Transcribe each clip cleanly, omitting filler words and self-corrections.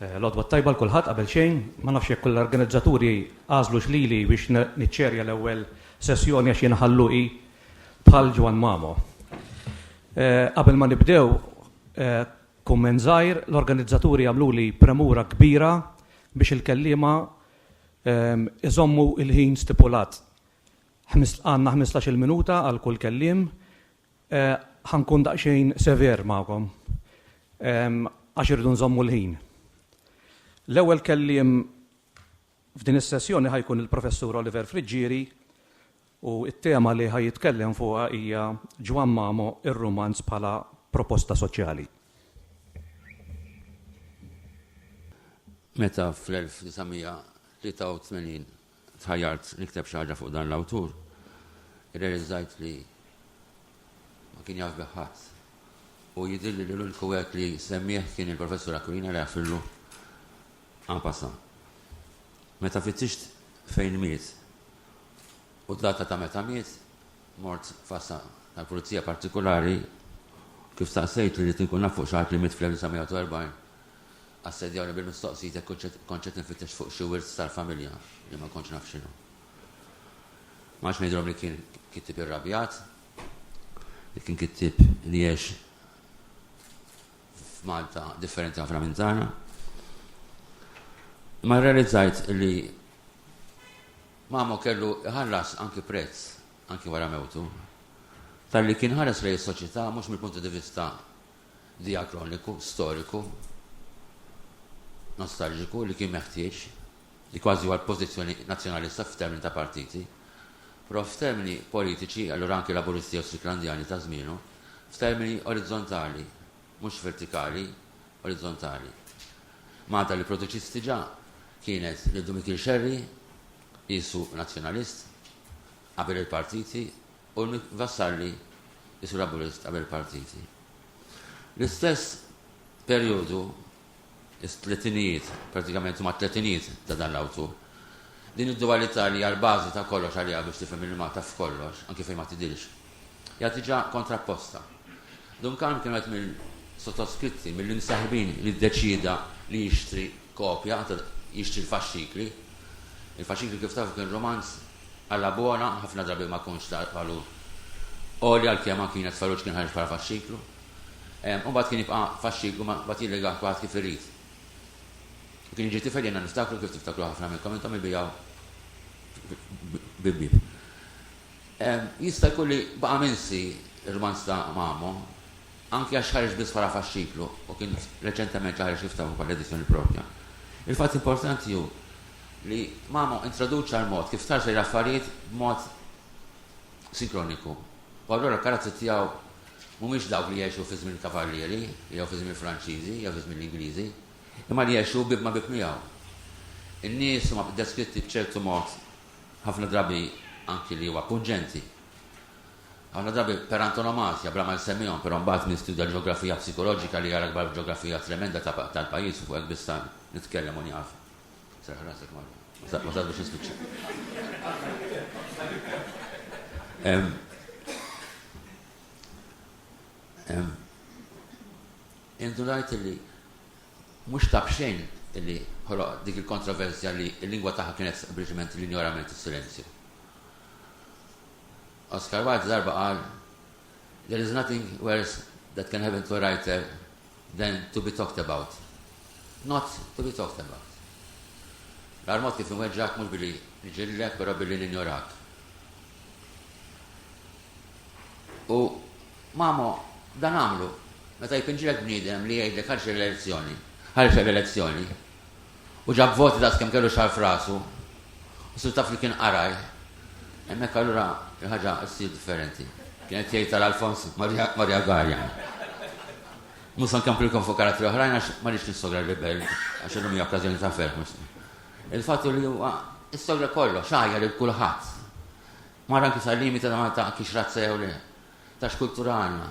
L-odwa tajba l-kulħadd qabel xejn, ma nafx jekk l-organizzaturi għażlu xlili biex niċċerja l-ewwel sessjoni għax jien ħalluqi bħal Ġwan Mamo. Qabel ma nibdew kumment żgħir, l-organizzaturi għamluli premura kbira biex il-kelliema iżommu il-ħin stipulat. Għandna 15-il minuta għal kull kelliem, ħankun daqsxejn sever magħkom għax irridu nżommu l-ħin. L-ewwel kelliem f'din is-sessjoni ħajkun il-Professur Oliver Friġġieri u t-tema li ħajitkellem fuqha hija Ġwan Mamo ir-Rumanz bħala proposta soċjali. Meta fl-1983 tħajjart nikteb xi ħaġa fuq dan l-awtur, irrealizzajt li ma kien jaf ħadd. U jidilli li l-uniku wieħed li semmih kien il-Professur Akwilina li għafillu għanpassa. Meta fittixt fejn miet u data ta' meta miet, mort fassa tal-Pulizija Partikolari kif staqsejt li tinkun naf fuq xi ħadd li miet fl-1940 assedjawni bil-mistoqsijiet konċet nfittex fuq xi wirs tal-familja li ma kontx naf x'inhu. Max ngħidulhom li kien kittib irrabjat, li kien kittib li jgħix f'Malta differenti ħafna minn tagħna. Ma realizzajt li Mamo kellu ħallas anki prezz, anki wara mewtu, tal-li kien ħares lejn is-soċjetà mhux mill-punti di vista diakroniku, storiku, nostalġiku li kien meħtieġ, li kważi huwa l-pożizzjoni nazzjonalista f'termini ta' partiti, però f'termini politiċi, allura anke laburisti awstriklandjani ta' żmienu, f'termini orizzontali, mhux vertikali, orizzontali. Malta li produċisti ġa kienet li Dumikil Xerri jisu nazzjonalist qabel il-partiti u l-Vassalli jisu laburist qabel il-partiti. L-istess perjodu is-tletinijiet, pratikament huma t-tletinijiet ta' dan l-awtur. Din id-dualità li għal-bażi ta' kollox għalija biex tifhem il-Malta f'kollox, anke fejn ma tidilx. Jagħti ġa kontrapposta. Dunkan kienu qed mill-sottoskritti, mill-imsaħbin li ddeċida li jixtri kopja, jixtri l-faxxikli. Il-faxxikli kif tafu kien romanz għalla buona, ħafna drabi ma kunx ta' valur. Oli għal-kema kienet faluċ kien ħarġ bħala faxxiklu. U bat kien jibqa' faxxiklu ma bat jillega kwaħt kif irrid. U kien jiġi tifel jenna niftakru kif tiftakru ħafna minnkom intom ibijaw bib-bib. Jista' jkolli baqa' minsi il-romanz ta' Mamo, anki għax ħarġ biss bħala faxxiklu u kien reċentement ħarġ jiftaħu bħala edizzjoni propja. Il-fatt importanti hu li Mamo introduċa l-mod kif tarsa l-affarijiet b'mod sinkroniku. U allura l-karazzi tiegħu mhumiex dawk li jgħixu fi żmien kavallieri, jew fi żmien Franċiżi, jew fi żmien Ingliżi, imma li jgħixu bib ma bib miegħu. In-nies huma deskritti b'ċertu mod ħafna drabi anki li huwa pungenti. Ħafna drabi per antonomasja bla ma nsemmihom, però mbagħad nistudja l-ġeografija psikoloġika li hija l-akbar ġeografija tremenda tal-pajjiż fuq hekk biss nitkellem u njaf. Serħ rasek marra. Ma sadux ismiċċa. Indunajt li mhux tab xejn li ħoloq dik il-kontroversja li l-lingwa tagħha kienet sempliċement l-injorament is-silenzju. Oscar Wilde darba qal, there is nothing worse that can happen to a writer than to be talked about. Not to be talked about. L-armot kif imweġġak mhux billi niġillek, però billi ninjorak. U Mamo, dan għamlu, meta jpinġilek bniedem li jgħidlek ħarġ l-elezzjoni, u ġab voti da' skemm kellu xar f'rasu, u sul taf li kien qaraj, hemmhekk allura il-ħaġa ssir differenti. Kienet jgħid tal-Alfons Maria Garja. Mhux nkamprilkom fuq karattri oħrajn għax ma rridx nissogra l-rebel, għax illum hija okkażjoni ta' ferm. Il-fattu li huwa issogra kollox, xajja lil kulħadd. Mara anke sal-limita ta' kix razza jew le, ta' x'kultura għandna.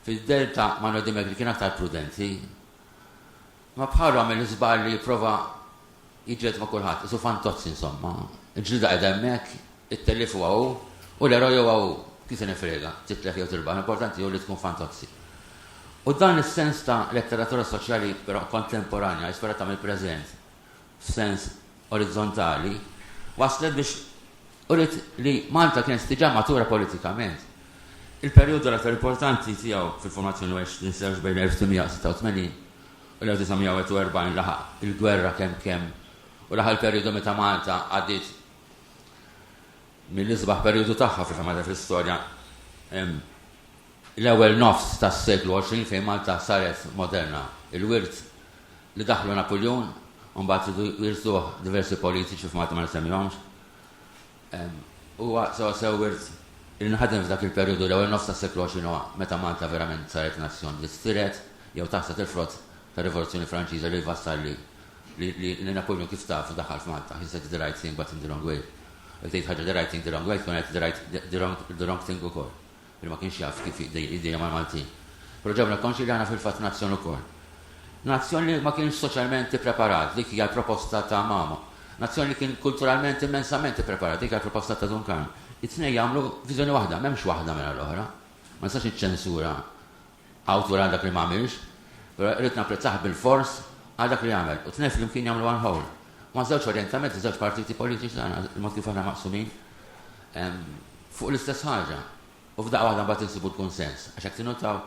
Fid-delta ma' nodimek li kien aktar prudenti, ma bħalu għamil iżbal li jipprova jiġġed ma' kulħadd, isu fantozzi insomma. Il-ġilda qed hemmhekk, it-tellifu għaw, u l-eroju għaw, kif se nifrega, titlef jew tirbaħ, importanti hu li tkun fantozzi. U U dan is-sens ta' letteratura soċjali però kontemporanja, ispirata mill-preżent, f'sens orizzontali, waslet biex urid li Malta kienet diġà matura politikament. Il-perjodu l-aktar importanti tiegħu fil-formazzjoni għex ninsewx bejn 1986 u l-1941 laħaq il-gwerra kemm u laħaq il-perjodu meta Malta għaddiet mill-isbaħ perjodu tagħha fil-istorja l-ewwel nofs tas-seklu 20 fejn Malta saret moderna. Il-wirt li daħlu Napoleon u mbagħad wirtuh diversi politiċi f'Malta ma nsemmihomx. Huwa sew wirt il nħadem f'dak il-perjodu l-ewwel nofs tas-seklu 20 meta Malta verament saret nazzjon li stiret jew taħseb il-frott tar-Rivoluzzjoni Franċiża li vassalli li Napoleon kif taf daħal f'Malta. He said the right thing but in the wrong way. Jekk tgħid ħaġa the right thing the wrong way tkun qed the wrong thing ukoll. Ma kienx jaf kif id-dejja ma' Maltin. Però ġewna konċiljana fil-fatt nazzjon ukoll. Nazzjon li ma kienx soċjalment preparat, dik hija l-proposta ta' Mamo. Nazzjon li kien kulturalment immensament preparat, dik hija l-proposta ta' Duncan. It-tnejn jagħmlu viżjoni waħda, m'hemmx waħda minn l-oħra. Ma nistax iċċensura awtur għal dak li m'għamilx, però rrid napprezzah bil-fors għal dak li jagħmel. U tnejn flimkien jagħmlu one whole. Ma żewġ orientamenti, żewġ partiti politiċi tagħna, il-mod kif aħna maqsumin fuq l-istess ħaġa. U f'daqqa waħda mbagħad insibu l-konsens. Għax hekk tinnotaw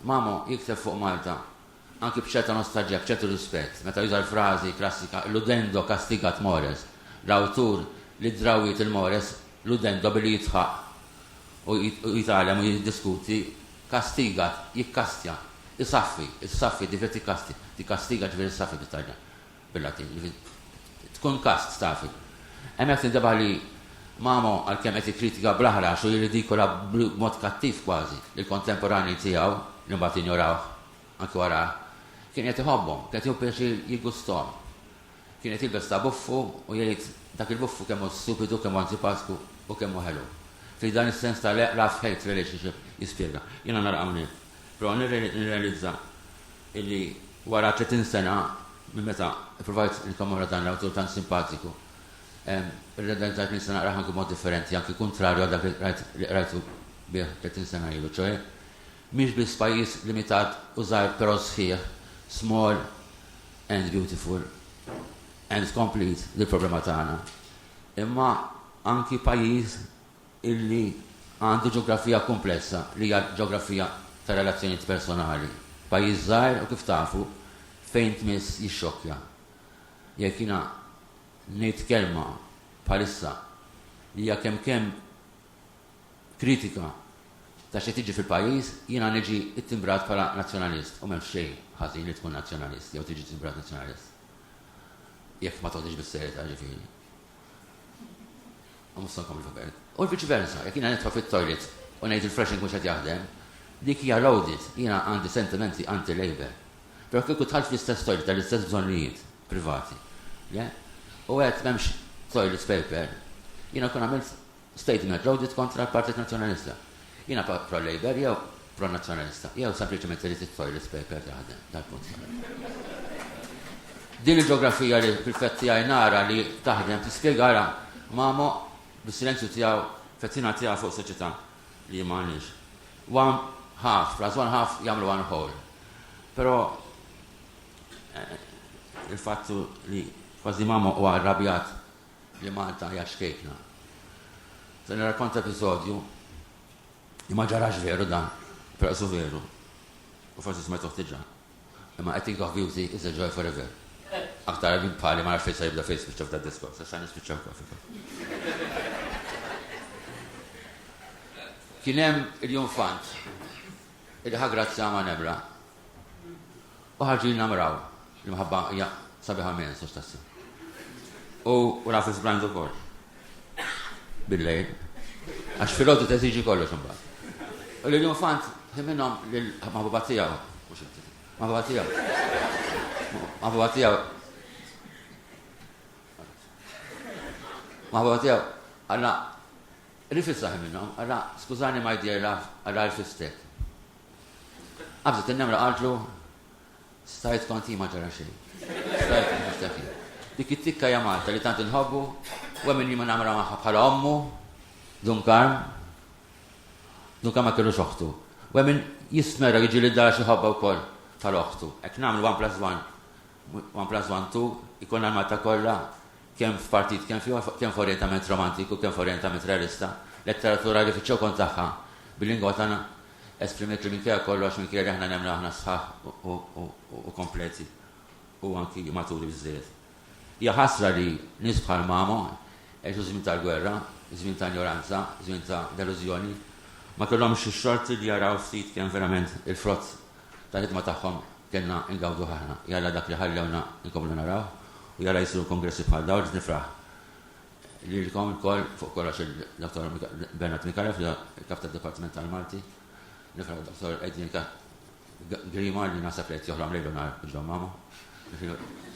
Mamo jikteb fuq Malta anki b'ċerta nostalġija, b'ċertu rispett, meta juża l-frażi klassika Ludendo castigat mores. L-awtur li drawit il-mores Ludendo billi jitħaq u jitalem u jiddiskuti kastigat, jikkastja, isaffi, differenti kasti, kastiga ġifieri isaffi bit-Taljan bil-Latin. Tkun kast stafi. Hemmhekk tindeba li Mamo għal-kemm qed jikkritika bl-aħrax u jiridikola b'mod kattiv kważi il-kontemporani tiegħu li mbagħad injorawh anke wara kien qed iħobbhom, kien qed jipperxi jigustom. Kien qed jilbes ta' buffu u jgħid dak il-buffu kemm hu stupidu, kemm hu antipatiku u kemm hu ħelu. Fi dan is-sens ta' love-hate relationship jispjega. Jiena nara hawnhekk. Però nirrealizza illi wara 30 sena minn meta ipprovajt inkommora dan l-awtur tant simpatiku. Il-redentajt nista naqraħ anke mod differenti, anke kontrarju għal dak li rajtu bih 30 sena ilu, ċoħe mhix biss pajjiż limitat u żgħir però sħiħ, small and beautiful and complete lill-problema tagħna. Imma anki pajjiż illi għandu ġeografija komplessa li hija ġeografija ta' relazzjonijiet personali. Pajjiż żgħir u kif tafu fejn tmiss jixxokkja. Jekk jiena ngħid kelma bħalissa li hija kemm kritika ta' xi tiġi fil-pajjiż, jiena niġi ttimbrat bħala nazzjonalist u m'hemm xejn ħażin li tkun nazzjonalist jew tiġi timbrat nazzjonalist. Jekk ma toħdix bis-serjetà ġifieri. U mhux se nkompli fuq hekk. U l-viċi versa, jekk jiena nidħol fit-toilet u ngħid il-freshing mhux qed jaħdem, dik hija loaded, jiena għandi sentimenti anti-Labour. Però kieku tħalt fl-istess toilet tal-istess bżonnijiet privati. U għed memx toilet paper, jina kun għamilt statement loaded kontra l-Partit Nazjonalista. Jina pro-Labour jew pro-Nazjonalista, jew sempliciment li toilet paper jaħdem, dal-punt. Din il-ġeografija li fil-fetti nara li taħdem tispjegara Mamo bis-silenzju tiegħu fettina tiegħu fuq soċjetà li m'għandniex. One half, plus one half jagħmlu one whole. Però il-fattu li kważi Mamo huwa arrabjat li Malta hija xkejkna. Se nirrakkonta episodju li ma ġarax veru dan, però su veru. U forsi smajtuh diġà. Imma I think of beauty is a joy forever. Aktar minn bħali ma nafx fejn jibda fejn spiċċaw ta' diskors, għax nispiċċaw kwa. Kien hemm il-Junfant li ħagrazzja ma' Nebra. U ħarġin namraw li mħabba hija sabiħa minn tassi. U rafis blind ukoll. Bil-lejl. Għax fil-għoddu teżiġi kollox imbagħad. U l-Junfant minnhom lill-maħbuba tiegħu. Maħbuba tiegħu għalla rifissaħ minnhom, għalla skużani my dear love, għalla rifistek. Għabżet il-nemra għalġlu stajt konti ma ġara xejn. Stajt niftakir. Dik it-tikka hija Malta li tant inħobbu u hemm li ma nagħmilha magħha bħala ommu, Duncan ma kellux oħtu. U għemmin jismera jiġi li dara xi ħabba wkoll tal-oħtu. Hekk nagħmlu 1+1 2 ikun l-Malta kollha kemm f'partit kemm f'orjentament romantiku, kemm f'orjentament realista, letteratura li fiċ-ċokon tagħha bil-lingwa tagħna esprimit li minkejja kollox minkejja aħna nemmnu aħna sħaħ u kompleti u anki maturi biżżejjed. Hija ħasra li nies bħal Mamo għexu żmien tal-gwerra, żmien ta' ignoranza, żmien ta' delużjoni, ma kellhomx ix-xorti li jaraw ftit kemm verament il-frott tal-ħidma tagħhom kellna ngawdu ħafna. Jalla dak li ħallewna nkomplu naraw u jalla jsiru kongressi bħal dawn nifraħ. Lilkom il-koll fuq kollox il-Dr. Bernard Mikalef, il-kap tad-Dipartiment tal-Malti, nifraħ il-Dr. Edwin Grima li nasab li joħlam lejlu nar bil-ġon Mamo,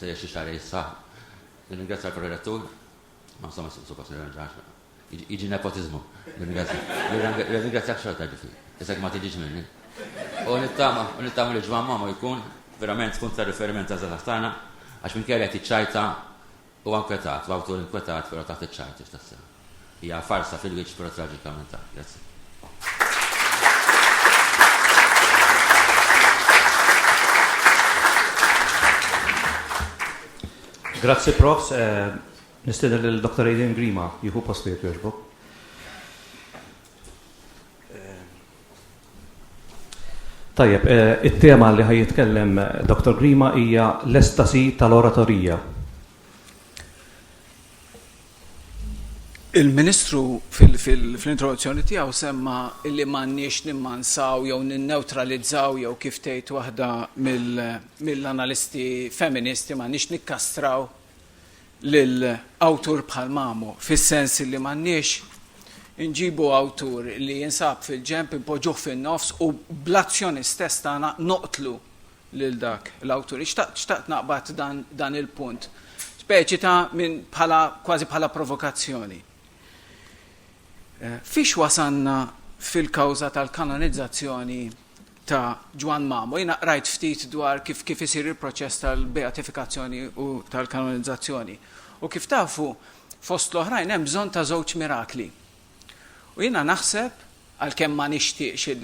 sejja xi xahar jissaħ. Ringrazzja l-prorettur, ma insomma suppost nirranġax. Jiġi nepotizmu. Ringrazzja xorta ġifi, issa ma tiġiġ minni. U nittama li ġwan Mamo jkun verament punt ta' riferiment ta' żgħażagħ tagħna għax minkejja qed jiċċajta u inkwetat, u awtur inkwetat, però taħt iċ-ċajt ixtassem. Hija farsa fil-wiċċ però traġikament. Grazzi. Grazzi Profs, nistedel il-Dr. Edwin Grima jieħu postijiet jogħġbok. Tajjeb, it-tema li ħajjitkellem Dr. Grima hija l-estasi tal-oratorija. Il-Ministru fil-introduzzjoni tiegħu semma li m'għandniex nimmansaw jew ninneutralizzaw jew kif tgħid waħda mill-analisti feministi m'għandniex nikkastraw lill-awtur bħal Mamo, fis-sens li m'għandniex inġibu awtur li jinsab fil-ġemp impoġġuh fin-nofs u bl-azzjoni stess tagħna noqtlu lil dak l-awtur. Xtaqt naqbad dan il-punt. Speċi ta' minn kważi bħala provokazzjoni. Fiex wasanna fil-kawża tal-kanonizzazzjoni ta' Ġwan Mamo? Jiena rajt ftit dwar kif isir il-proċess tal-beatifikazzjoni u tal-kanonizzazzjoni. U kif tafu fost l-oħrajn hemm bżonn ta' żewġ mirakli. U jiena naħseb għalkemm ma nixtieqx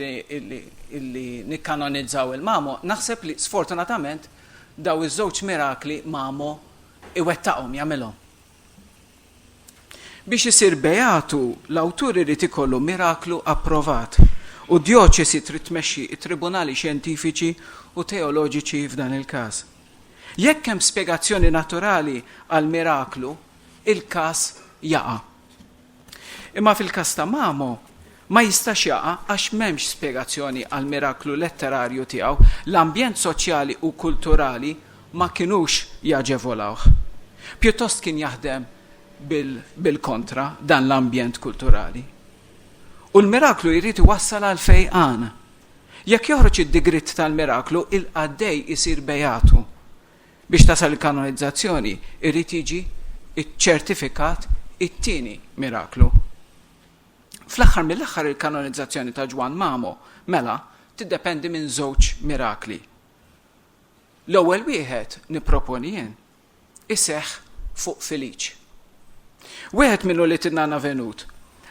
illi nikkanonizzaw il-Mamo, naħseb li sfortunatament daw iż-żewġ mirakli Mamo iwettaqhom jagħmilhom. Biex isir beatu, l-awtur irid ikollu miraklu approvat u djoċesi trid tmexxi t-tribunali xjentifiċi u teoloġiċi f'dan il-każ. Jekk hemm spjegazzjoni naturali għal miraklu, il-każ jaqa'. Imma fil-każ ta' Mamo ma jistax jaqa' għax m'hemmx spjegazzjoni għal miraklu letterarju tiegħu, l-ambjent soċjali u kulturali ma kinux jaġevolawh. Pjuttost kien jaħdem bil-kontra dan l-ambjent kulturali. U l-miraklu jrid iwassal għal fejqan. Jekk joħroġ id-digritt tal-miraklu, il-qaddej isir bejatu. Biex tasal il-kanonizzazzjoni irid jiġi iċ-ċertifikat it-tieni miraklu. Fl-aħħar mill-aħħar il-kanonizzazzjoni ta' Ġwan Mamo mela tiddependi minn żewġ mirakli. L-ewwel wieħed nipproponi jien iseħħ fuq Feliċ. Wieħed minnu li tinnana venut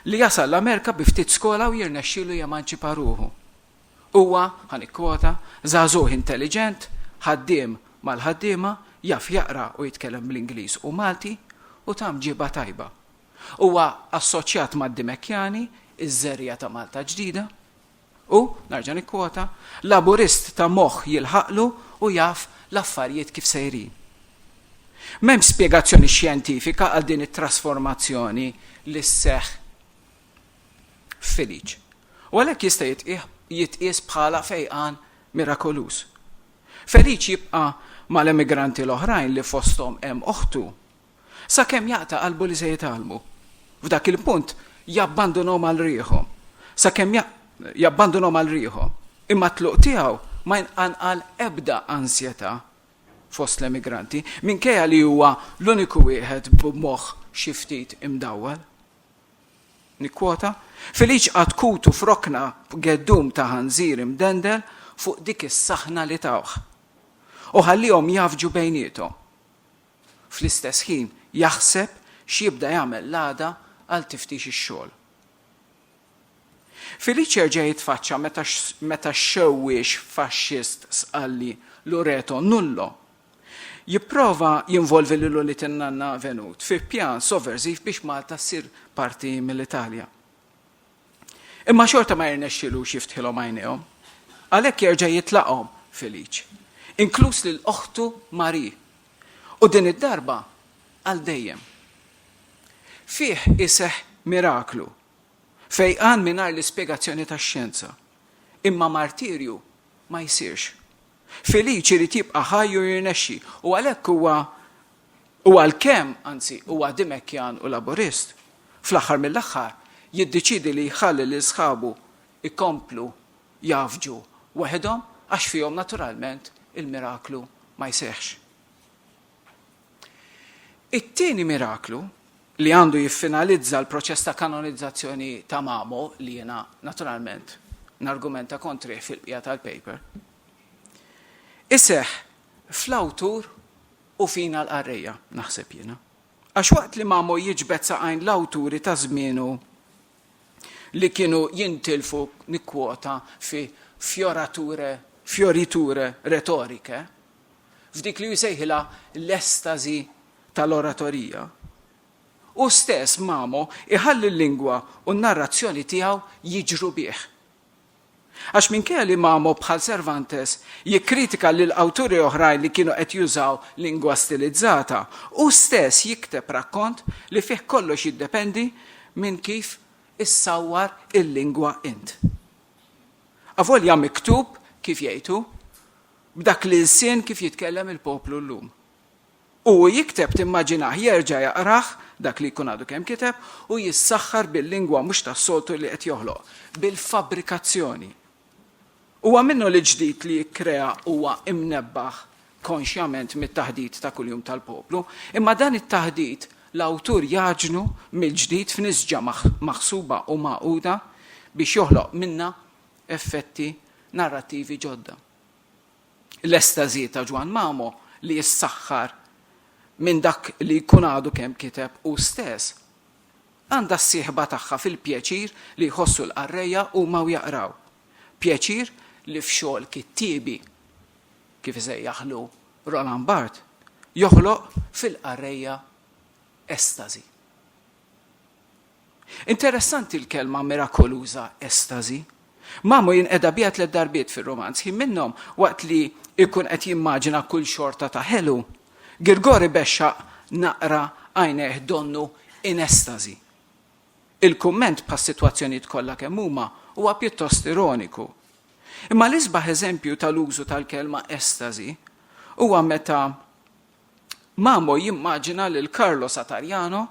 li jasal l-Amerika bi ftit skola u jirnexxielu jemanċipa ruħu. Huwa ħanikwota żagħżugħ intelligent, ħaddiem mal-ħaddiema, jaf jaqra u jitkellem bl-Ingliż u Malti u ta' mġiba tajba. Huwa assoċjat mad-Dimekkjani, iż-żerja ta' Malta ġdida, u narġa' nikkwota laburist ta' moħħ jilħaqlu u jaf l-affarijiet kif sejrin. M'hemm spjegazzjoni xjentifika għal din it-trasformazzjoni li sseħħ Feliċ. U għalhekk jista' jitqies bħala fejqan mirakolus. Feliċ jibqa' mal-emigranti l-oħrajn li fosthom hemm oħtu sakemm jaqta' qalbu li se jitalmu. F'dak il-punt jabbandunaw mal-rieħhom. Sakemm jabbandunaw mal-rieħhom. Imma tluq tiegħu ma jinqanqal ebda ansjetà fost l-emigranti, minkejja li huwa l-uniku wieħed b'moħħ xi ftit imdawwal. Nikkwota, Feliċ qatt kutu frokna b'geddum ta' ħanżir imdendel fuq dik is-saħna li tawh. U ħallihom jafġu bejniethom. Fl-istess ħin jaħseb x'jibda jagħmel l-għada għal tiftix ix-xogħol. Felice jerġa' jitfaċċa meta xewwiex faxxist sqalli Loreto Nullo jipprova jinvolvi lilu li tinnanna Venut fi pjan sovversiv biex Malta ssir parti mill-Italja. Imma xorta ma jirnexxilux jiftħilhom għajnejhom, għalhekk jerġa' jitlaqhom Felice, inkluż lil oħtu Marie, u din id-darba għal dejjem. Fih iseħħ miraklu fejqan mingħajr l-ispjegazzjoni tax-xjenza, imma martirju ma jsirx. Felice irid jibqa' ħaj u jirnexxi u għalhekk huwa għalkemm anzi huwa Dimekkjan u Laburist, fl-aħħar mill-aħħar jiddeċiedi li jħalli li sħabu ikomplu jafġu waħedhom għax fihom naturalment il-miraklu ma jseħħx. It-tieni miraklu li għandu jiffinalizza l-proċess ta' kanonizzazzjoni ta' Mamo li jiena naturalment nargumenta kontri fil-qija tal-paper, iseħħ fl-awtur u fina l-qarrejja, naħseb jiena. Għax waqt li Mamo jiġbed saqajn l-awturi ta' żmienu li kienu jintilfu nikkwota fi fioriture retorike, f'dik li jsejħilha l-estażi tal-oratorija. U stess Mamo iħalli l-lingwa u n-narrazzjoni tiegħu jiġru bih. Għax minkejja li Mamo bħal Cervantes jikkritika lil awturi oħrajn li kienu qed jużaw lingwa stilizzata, u stess jikteb rakkont li fih kollox jiddependi minn kif issawwar il-lingwa int. Avolja miktub kif jgħidu b'dak li l-sien kif jitkellem il-poplu llum. U jikteb timmaġinaħ jerġa' jaqrah dak li jkun għadu kemm kiteb u jissaħħar bil-lingwa mhux tas-soltu li qed joħloq, bil-fabbrikazzjoni. Huwa minnu li ġdid li jikkrea huwa imnebbaħ konxjament mit-taħdid ta' kuljum tal-poplu, imma dan it-taħdid l-awtur jaġnu mill-ġdid f'nisġa maħsuba u maquda biex joħloq minna effetti narrattivi ġodda. L-estażi ta' Ġwan Mamo li jissaħħar minn dak li jkun għadu kemm kiteb u stess għandha s-sieħba tagħha fil-pjaċir li jħossu l-qarrejja u ma jaqraw. Pjaċir li f'xogħol kittibi kif isejjaħlu Roland Barthes joħloq fil-qarrejja estażi. Interessanti l-kelma mirakoluża estażi. Mamo jinqeda biha 3 darbiet fir-romanz, jien minnhom waqt li jkun qed jimmaġina kull xorta ta' ħelu. Girgori bexxaq naqra għajnejh donnu in estażi. Il-kumment bħas-sitwazzjonijiet kollha kemm huma huwa pjuttost ironiku. Imma l-isbaħ eżempju tal-użu tal-kelma estażi huwa meta Mamo jimmaġina lil Carlo Satariano,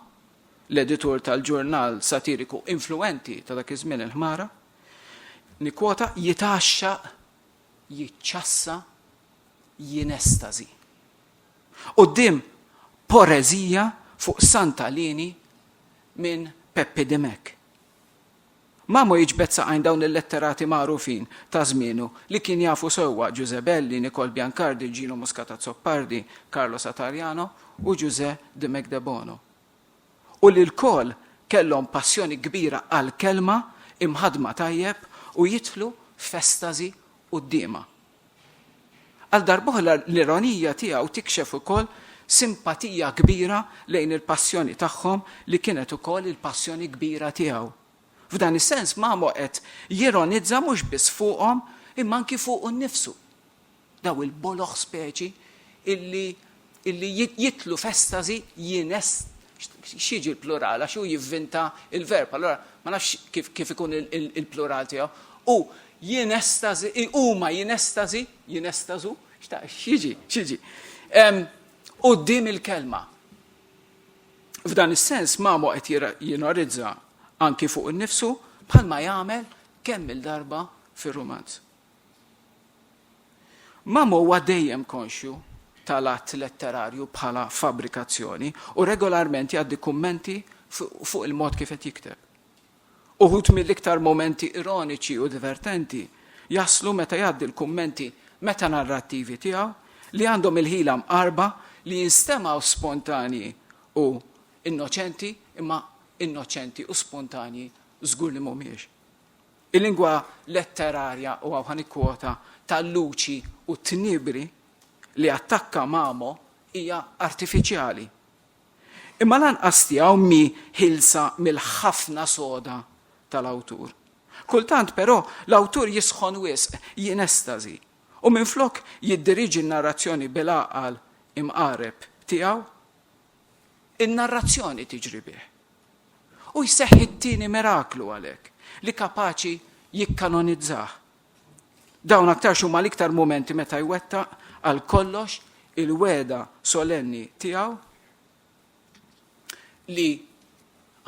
l-editur tal-ġurnal satiriku influenti ta' dak iż-żmien il-ħmara, nikwota jitaxxaq, jiċċassa, jinestażi. Quddiem poeżija fuq Santa Lini minn Peppi Demek. Mamo jiġbed saqajn dawn il-letterati magħrufin ta' żmienu li kien jafu sewwa Giusebelli, Nicol Biancardi, Gino Muscata Zoppardi, Carlo Satariano u Giuse Demek de Bono. U li l-kol kellhom passjoni kbira għal kelma imħadma tajjeb u jidħlu f'estażi qudiema. Għal darbohra l-ironija tiegħu tikxef ukoll simpatija kbira lejn il-passjoni tagħhom li kienet ukoll il-passjoni kbira tiegħu. F'dan is-sens Mamo qed jironizza mhux biss fuqhom imma anki fuq innifsu. Daw il-boloħ speċi illi jitlu f'estażi x'jiġi l-plural għax hu jivvinta il-verb. Allora ma nafx kif ikun il-plural tiegħu. U jinestażi, huma jinestażu, x'jiġi. Quddiem il-kelma. F'dan is-sens Mamo qed jinorizza anki fuq innifsu bħalma jagħmel kemm il-darba fir-romanz. Mamo huwa dejjem konxju tal-att letterarju bħala fabbrikazzjoni u regolarment jgħaddi kummenti fuq il-mod kif qed jikteb. Uħud mill-iktar momenti ironiċi u divertenti jaslu meta jgħaddi l-kummenti meta narrattivi tiegħu li għandhom il-ħila mqarba li jinstemaw spontanji u innoċenti imma innoċenti u spontanji żgur li mhumiex. il-lingwa letterarja u għawħan kwota tal-luċi u t-nibri li attakka Mamo hija artifiċjali. Imma lanqas tiegħu mi ħilsa mill-ħafna soda tal-awtur. Kultant però l-awtur jisħon wisq, jinestażi, u minflok jiddiriġi n-narrazzjoni bil-aqal imqareb tiegħu, in-narrazzjoni tiġri bih. U jseħħ it-tieni miraklu għalhekk li kapaċi jikkanonizzah. Dawn aktar huma l-iktar momenti meta jwettaq għal kollox il-weda solenni tiegħu li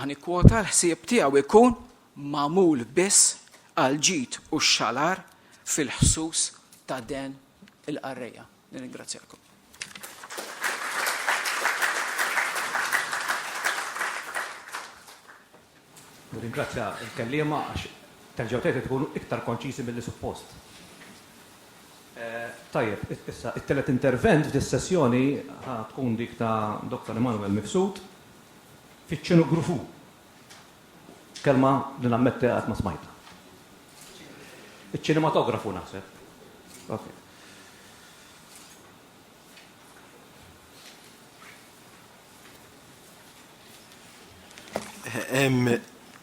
ħanikwota l-ħsieb tiegħu ikun magħmul biss għal ġid u x-xalar fil-ħsus ta' den il-qarrejja. Nirringrazzjakom. Ringrazzja il-kellima għax terġgħu tgħid tkunu iktar konċisi milli suppost. Tajjeb, issa it-telet intervent f'dis-sessjoni tkun dik ta' Dr. Emanuel Mifsud fiċ-ċinogrufu. Kelma li nammetti għat ma smajta. Iċ-ċinematografu naħseb. Okay.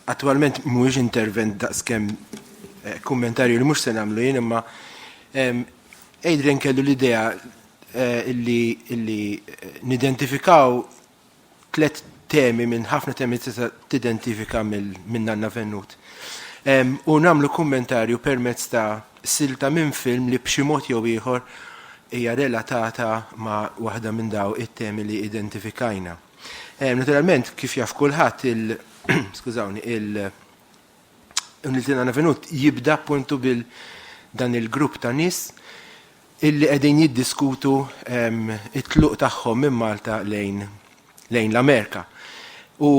Attualment mhuwiex intervent daqskemm kummentarju li mhux se nagħmlu jien, imma Adrian kellu l-idea illi nidentifikaw 3 temi minn ħafna temi tidentifika minn Nanna Vennut. U nagħmlu kummentarju permezz ta' silta minn film li b'xi mod jew ieħor hija relatata ma' waħda minn daw it-temi li identifikajna. Naturalment kif jaf kulħadd Nanna Vennut jibda appuntu dan il-grupp ta' nies illi qegħdin jiddiskutu it-tluq tagħhom minn Malta lejn l-Amerika. U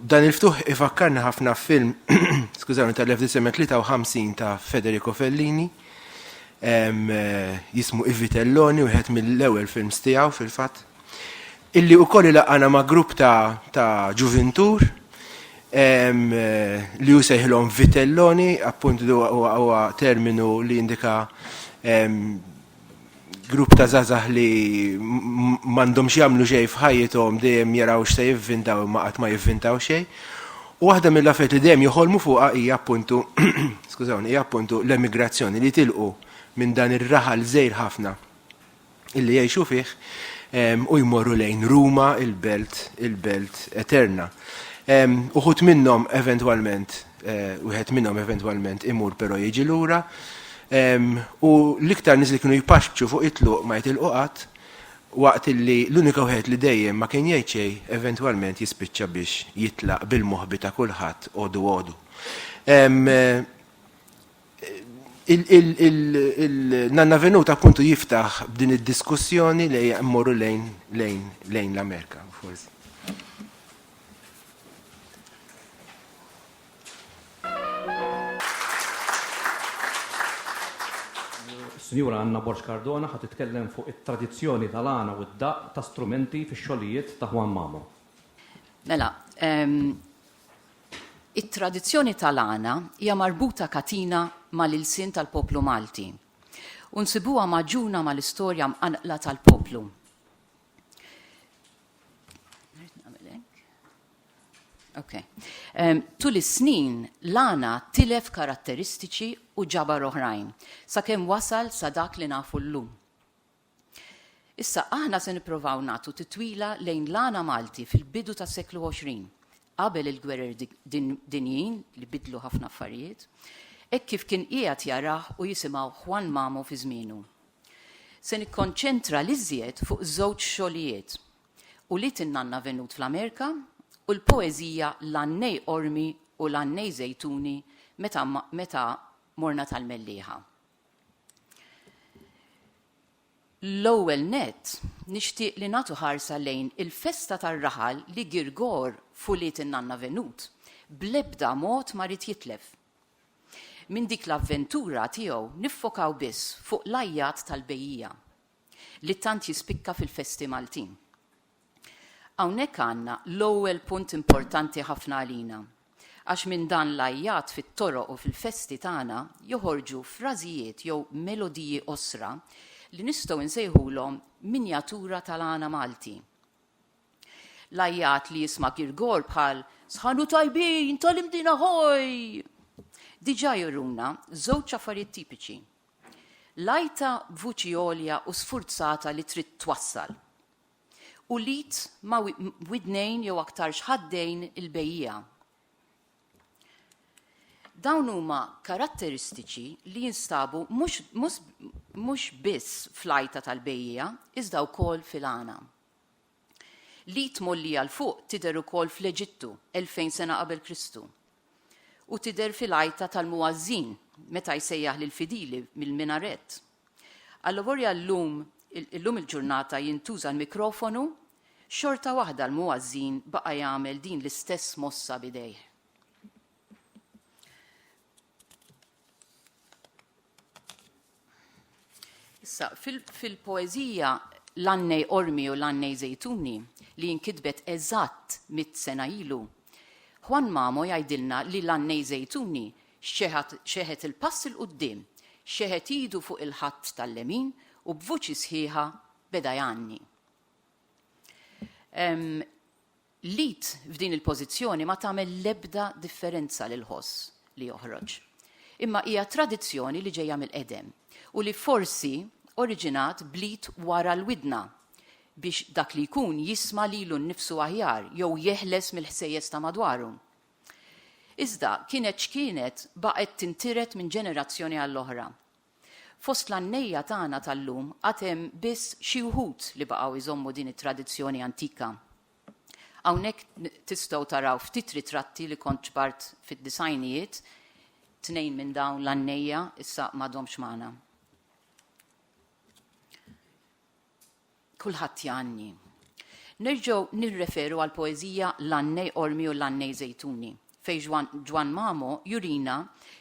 dan il-ftuħ ifakkarna ħafna film, tal-1953 ta' Federico Fellini, jismu I Vitelloni, wieħed mill-ewwel films tiegħu fil-fatt, illi wkoll ilaqana ma' grupp ta' ġuventur li jusejħilhom Vitelloni, appuntu huwa terminu li indika grupp ta' zazah li m'għandhomx jagħmlu xejn f'ħajjithom dejjem jaraw x'se jivvintaw imma qatt ma jivvintaw xejn. U waħda mill-affarijiet li dejjem joħolmu fuqha hija appuntu l-emigrazzjoni li tilqu minn dan ir-raħal żgħir ħafna illi jgħixu fih u jmorru lejn Ruma, il-belt eterna. Uħud minnhom eventwalment, wieħed minnhom eventwalment imur però jiġi lura. U l-iktar nies li kienu jpaxxu fuq it-tluq ma jitilqu qatt, waqt li l-unika wieħed li dejjem ma kien jgħid xejn eventwalment jispiċċa biex jitlaq bil-moħbi ta' kulħadd għodu. Nanna Vennut appuntu jiftaħ b'din id-diskussjoni li mmorru lejn l-Amerika forsi. Sinjura Anna Borx Cardona ħad titkellem fuq it-tradizzjoni tal-għana u d-daq ta' strumenti fix-xogħlijiet ta' Juan Mamo. Mela, it-tradizzjoni tal-għana hija marbuta katina mal-ilsien tal-poplu Malti u nsibuha maġuna mal-istorja mqanqla tal-poplu. Okay. Tul is-snin l-għana tilef karatteristiċi u ġabar oħrajn, sakemm wasal sa dak li nafu llum. Issa aħna se nippruvaw nagħtu titwila lejn l-għana Malti fil-bidu tas-seklu 20, qabel il-gwerer dinjin li bidlu ħafna affarijiet, hekk kif kien qiegħed jarah u jisimgħu Juan Mamo fi żmienu. Se nikkonċentra l-iżjed fuq żewġ xogħlijiet u li Nanna Vennut fl-Amerika u l-poeżija l-Annej Ormi u l-Annej Zejtuni meta morna tal-mellieħa. L-ewwel nett nixtieq li nagħtu ħarsa lejn il-festa tar-raħal li Girgor fuliet Nanna Vennut bl-ebda mod ma rid jitlef. Minn dik l-avventura tiegħu niffokaw biss fuq l-ajjat tal-bejjija li tant jispikka fil-festi Maltin. Hawnhekk għandna l-ewwel punt importanti ħafna għalina, Għax minn dan l-ajjat fit-toroq u fil-festi tagħna joħorġu frażijiet jew melodiji osra li nistgħu nsejħulhom minjatura tal-għana Malti. L-ajjat li jisma' Girgor bħal sħanu tajbin, tal-imdina ħoj! Diġà juruna żewġ affarijiet tipiċi. Lajta b'vuċi għolja u sfurzata li trid twassal. U lit ma' widnejn jew aktar x'ħaddejn il-bejjija. Dawn huma karatteristiċi li jinstabu mhux biss fl-ajta tal-bejjija, iżda wkoll fil-għana. Li tmollija l-fuq tidher ukoll fl-Eġittu 2000 sena qabel Kristu. U tidher fil-ajta tal-muważżin meta jsejjaħ lil fidili mill-minarett. Allavorja llum il-ġurnata jintuża l-mikrofonu, xorta waħda l-muważżin baqa' jagħmel din l-istess mossa bidejh. Issa, fil-poezija l-Annej Ormi u l-Annej Zejtuni li jinkitbet eżatt 100 sena ilu, Juan Mamo jgħidilna li l-Annej Zejtuni xeħet il-pass il-qudiem, xeħet idu fuq il-ħatt tal-lemin u b'vuċi sħiħa beda janni. Lit f'din il-pożizzjoni ma tagħmel l-ebda differenza lil ħoss li joħroġ. Imma hija tradizzjoni li ġejja mill-qedem u li forsi oriġinat blit wara l-widna biex dak li jkun jisma' lilu nnifsu aħjar jew jeħles mill-ħsejjes ta' madwaru. Iżda kienet x'kienet baqgħet tintiret minn ġenerazzjoni għall-oħra. Fost l-annejja tagħna tal-lum għad hemm biss xi wħud li baqgħu jżommu din it-tradizzjoni antika. Hawnhekk tistgħu taraw ftit ritratti li kont ġbart fid-disajnijiet, 2 minn dawn l-annejja issa m'għadhomx magħna. Kulħadd janni. Nerġgħu nirreferu għal poeżija l-Annej Ormi u l-Annej Zejtuni, fejn Juan Mamo jurina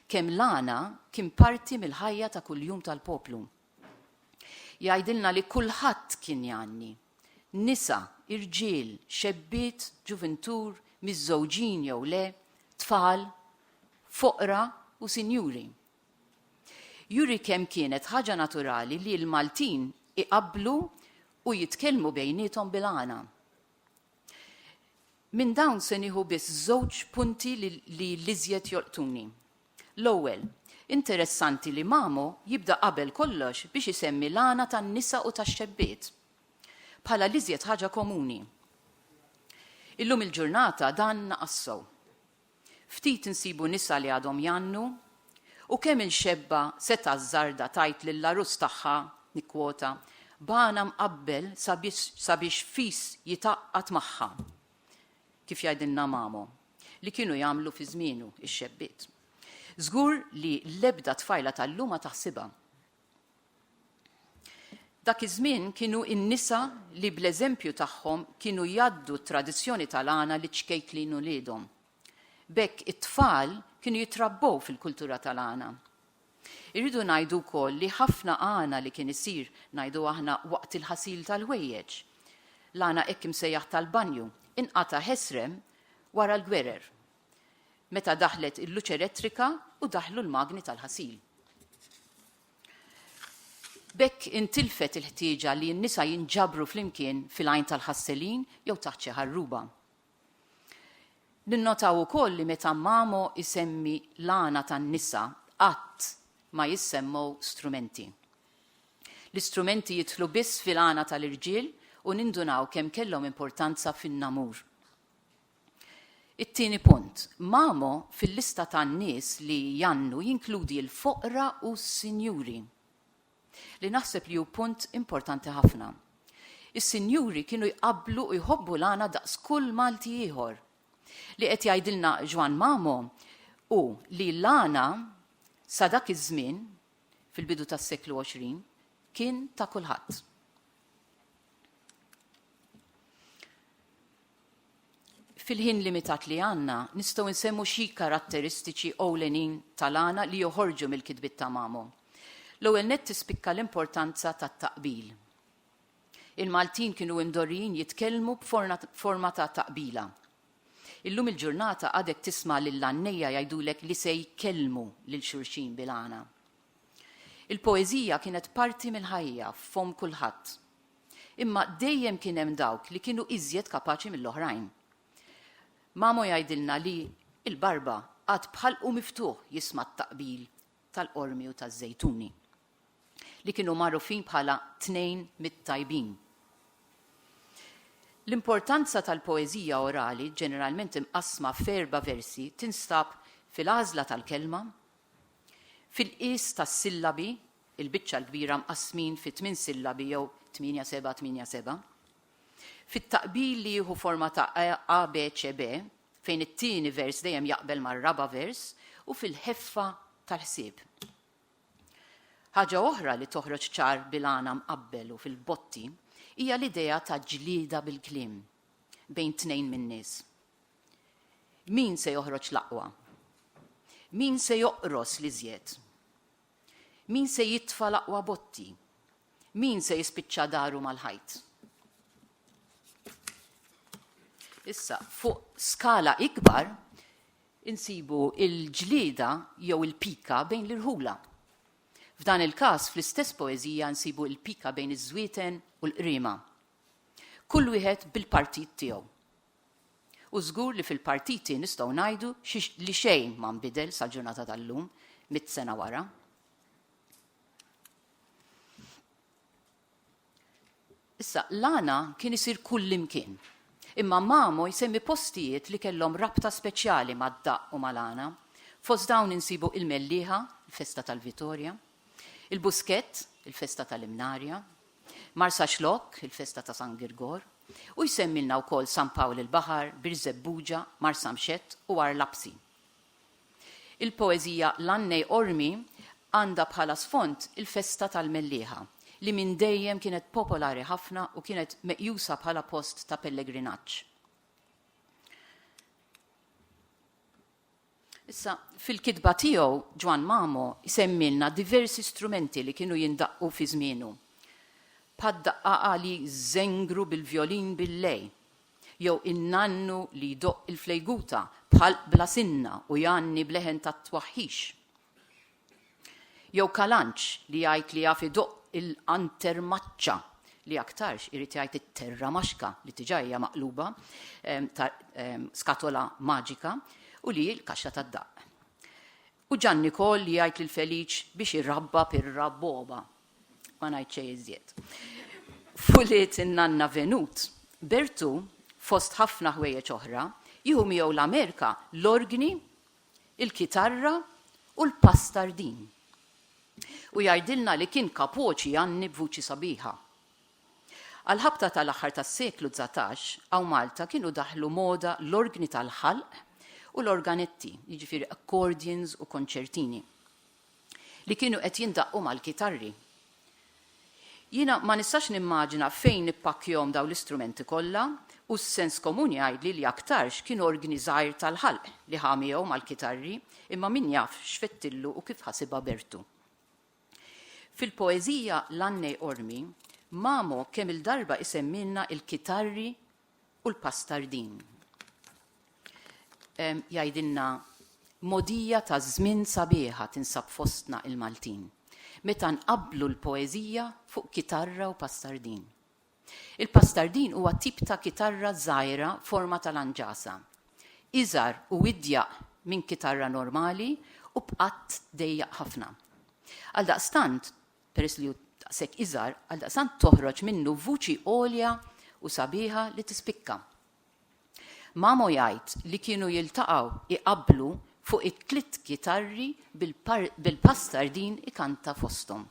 kemm l-għana kien parti mill-ħajja ta' kuljum tal-poplu. Jgħidilna li kulħadd kien janni. Nisa, irġiel, xebbiet, ġuventur, miż-żewġin jew le, tfal, foqra u sinjuri. Juri kemm kienet ħaġa naturali li l-Maltin iqabblu u jitkellmu bejniethom bil-għana. Minn dawn se nieħu biss żewġ punti li l-iżjed jolqtuni. L-ewwel, interessanti li Mamo jibda qabel kollox biex isemmi l-għana tan-nisa u tax-xebbiet bħala l-iżjed ħaġa komuni. Illum il-ġurnata dan naqassew. Ftit insibu nisa li għadhom jannu u kemm il-xebba seta' żarda tajt lill-arus tagħha nikkwota bana mqabbel sabiex fis jitaqqat magħha. Kif jgħidilna Mamo li kienu jagħmlu fi żmienu ix-xebbiet. Żgur li l-ebda tfajla tal-lum ma taħsibha. Dak iż-żmien kienu n-nisa li bl-eżempju tagħhom kienu jgħaddu t-tradizzjoni tal-għana li ċkejklinu liedhom. Bekk it-tfal kienu jitrabbow fil-kultura tal-għana. Irridu ngħidu wkoll li ħafna għana li kien isir ngħidu aħna waqt il-ħasil tal-ħwejjeġ. L-għana hekk imsejjaħ tal-banju inqata' ħesrem wara l-gwerer. Meta daħlet il-luċ elettrika u daħlu l-magni tal-ħasil. Bekk intilfet il-ħtieġa li n-nisa jinġabru flimkien fil-għajn tal-ħasselin jew taħt xi ħarruba. Ninnotaw ukoll li meta Mamo isemmi l-għana tan-nisa qatt ma jissemmew strumenti. L-istrumenti jidħlu biss fil-għana tal-irġiel u nindunaw kemm kellhom importanza fin-namur. It-tieni punt, Mamo fil-lista tan-nies li jannu jinkludi l-foqra u s-sinjuri. Li naħseb li hu punt importanti ħafna. Is-sinjuri kienu jqabblu u jħobbu l-għana daqs kull Malti ieħor. Li qed jgħidilna Juan Mamo u li l-għana sa dak iż-żmien fil-bidu tas-seklu 20 kien ta' kulħadd. Fil-ħin limitat li għandna nistgħu nsemmu xi karatteristiċi ewlenin tal-għana li joħorġu mill-kitbiet ta' Mamo. L-ewwel nett tispikka l-importanza tat-taqbil. Il-Maltin kienu imdorrijin jitkellmu b'forma ta' taqbila. Illum il-ġurnata għadek tisma' lill-għannejja jgħidulek li se jkellmu lil xulxin bil-għana. Il-poeżija kienet parti mill-ħajja f'fom kulħadd. Imma dejjem kien hemm dawk li kienu iżjed kapaċi mill-oħrajn. Mamo jgħidilna li il-barba għad bħalqu miftuħ jisma' t-taqbil tal-qormi u taż-żejtuni li kienu magħrufin bħala tnejn mit-tajbin. L-importanza tal-poeżija orali ġeneralment imqasma f'erba' versi tinstab fil-għażla tal-kelma, fil-qis tas-sillabi, il-biċċa l-kbira mqasmin fi 8 sillabi jew 8-7, fit-taqbil li jieħu forma ta' A, B, C, B, fejn it-tieni vers dejjem jaqbel mar-raba' vers u fil-ħeffa tal-ħsieb. Ħaġa oħra li toħroġ ċar bil-għana mqabbel u fil-botti hija l-idea ta' ġlieda bil-kliem bejn tnejn min-nies. Min se joħroġ l-aqwa? Min se joqros l-iżjed? Min se jitfa' l-aqwa botti? Min se jispiċċa daru mal-ħajt? Issa, fuq skala ikbar, insibu il-ġlieda jew il-pika bejn l-irħula. F'dan il-każ fl-istess poeżija nsibu il-pika bejn iż-żwieten u l-qriema. Kull wieħed bil-partit tiegħu. U żgur li fil-partiti nistgħu ngħidu li xejn ma nbidel sal-ġurnata tal-lum 100 sena wara. Issa, l-għana kien isir kullimkien. Imma Mamo jsemmi postijiet li kellhom rabta speċjali mad-daqq u mal-għana. Fost dawn insibu il-Mellieħa, il-Festa tal-Vittorja, il-Buskett, il-Festa tal-Imnarja, Marsa Xlok, il-Festa ta' San Girgor, u jsemmilna wkoll San Pawl il-Baħar, Bir-Zebbuġa, Marsa Mxett u Arlapsi. Il-poeżija L-Annej Ormi għandha bħala sfond il-Festa tal-Mellieħa, li minn dejjem kienet popolari ħafna u kienet meqjusa bħala post ta' pellegrinaġġ. Issa, fil-kitba tiegħu Ġwan Mamo jsemmilna diversi strumenti li kienu jindaqqu fi żmienu. Bħad-daqqaqa li żengru bil-vjolin bil-lej, jew innannu li jdoq il-flejguta bħal bla sinna u janni bleħen tat-twaħħix. Jew kalanċ li jgħid li jaf idoq il-antermaċċa li aktarx irid jgħid it-terra maxka li tiġajja maqluba skatola maġika u li l-kaxxa tad-daqq. U Ġanni Koll li jgħid lil Feliċ biex irrabba pir-rabboba. Ma ngħid xejn iżjed. Fuliet in-nanna Venut, Bertu fost ħafna ħwejjeġ oħra jieħu miegħu l-Amerka l-orgni, il-kitarra u l-pastardin. U jgħidilna li kien kapoċi Janni b'vuċi sabiħa. Għal-ħabta tal-aħħar tas-seklu 19 għaw Malta kienu daħlu moda l-orgni tal-ħalq u l-organetti, jiġifieri accordions u konċertini, li kienu qed jindaqqu mal-kitarri. Jiena ma nistax nimmaġina fejn nippakkjhom daw l-istrumenti kollha u s-sens komuni jgħidli li aktarx kienu organi żgħir tal-ħalq li ħamihom mal-kitarri imma min jaf x'fettillu u kif ħasibha Bertu. Fil-poeżija L-Annej Ormi, Mamo kemm il-darba isemmilna il-kitarri u l-pastardin. Jgħidilna modija ta' żmien sabiħa tinsab fostna il-Maltin, meta nqabblu l-poeżija fuq kitarra u pastardin. Il-pastardin huwa tip ta' kitarra żgħira forma tal-anġasa, iżgħar u idjaq minn kitarra normali u bqatt dejjaq ħafna. Għaldaqstant, peress li hu daqshekk iżgħar, għaldaqstant toħroġ minnu vuċi għolja u sabiħa li tispikka. Mamo jgħid li kienu jiltaqgħu iqabblu fuq it-tliet kitarri bil-pastardin ikanta fosthom.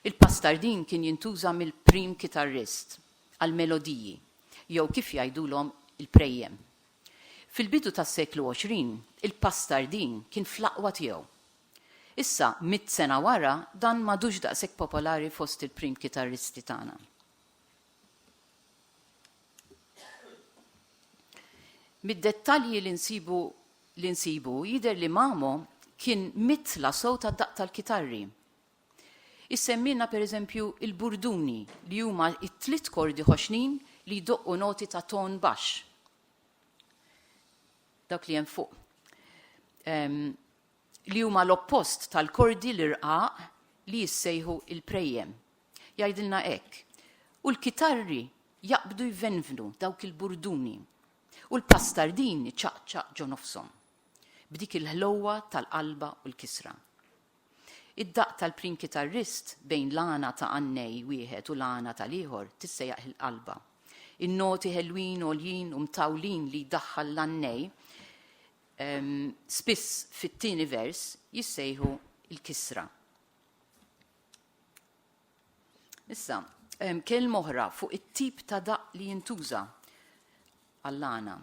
Il-pastardin kien jintuża mill-prim kitarrist għal-melodiji, jew kif jgħidulhom il-prejjem. Fil-bidu tas-seklu 20, il-pastardin kien fl-aqwa tiegħu. Issa, 100 sena wara, dan m'għadux daqshekk popolari fost il-prim kitarristi tagħna. Mid-dettalji li nsibu jidher li Mamo kien mitla sowt għad-daqq tal-kitarri. Issemmilna pereżempju il-burduni li huma t-tliet kordi ħoxnin li jdoqqu noti ta' ton baxx. dak li hemm fuq. Li huma l-oppost tal-kordi l-irqaq li jissejħu il-prejjem. Jgħidilna hekk. U l-kitarri jaqbdu jvenvnu dawk il-burduni. U l-pastardini ċaqċaq ġo nofshom. B'dik il-ħlowa tal-qalba u l-kisra. Id-daq tal-prim kitarrist bejn l-għana ta' Annej wieħed u l-għana tal-ieħor tissejjaħ il-qalba. In-noti ħelwin u l-jien u mtawlin li daħħal l-Annej spiss fit-tieni vers jissejħu il-kisra. Issa, kelma oħra fuq it-tip ta' daq li jintuża għall-għana.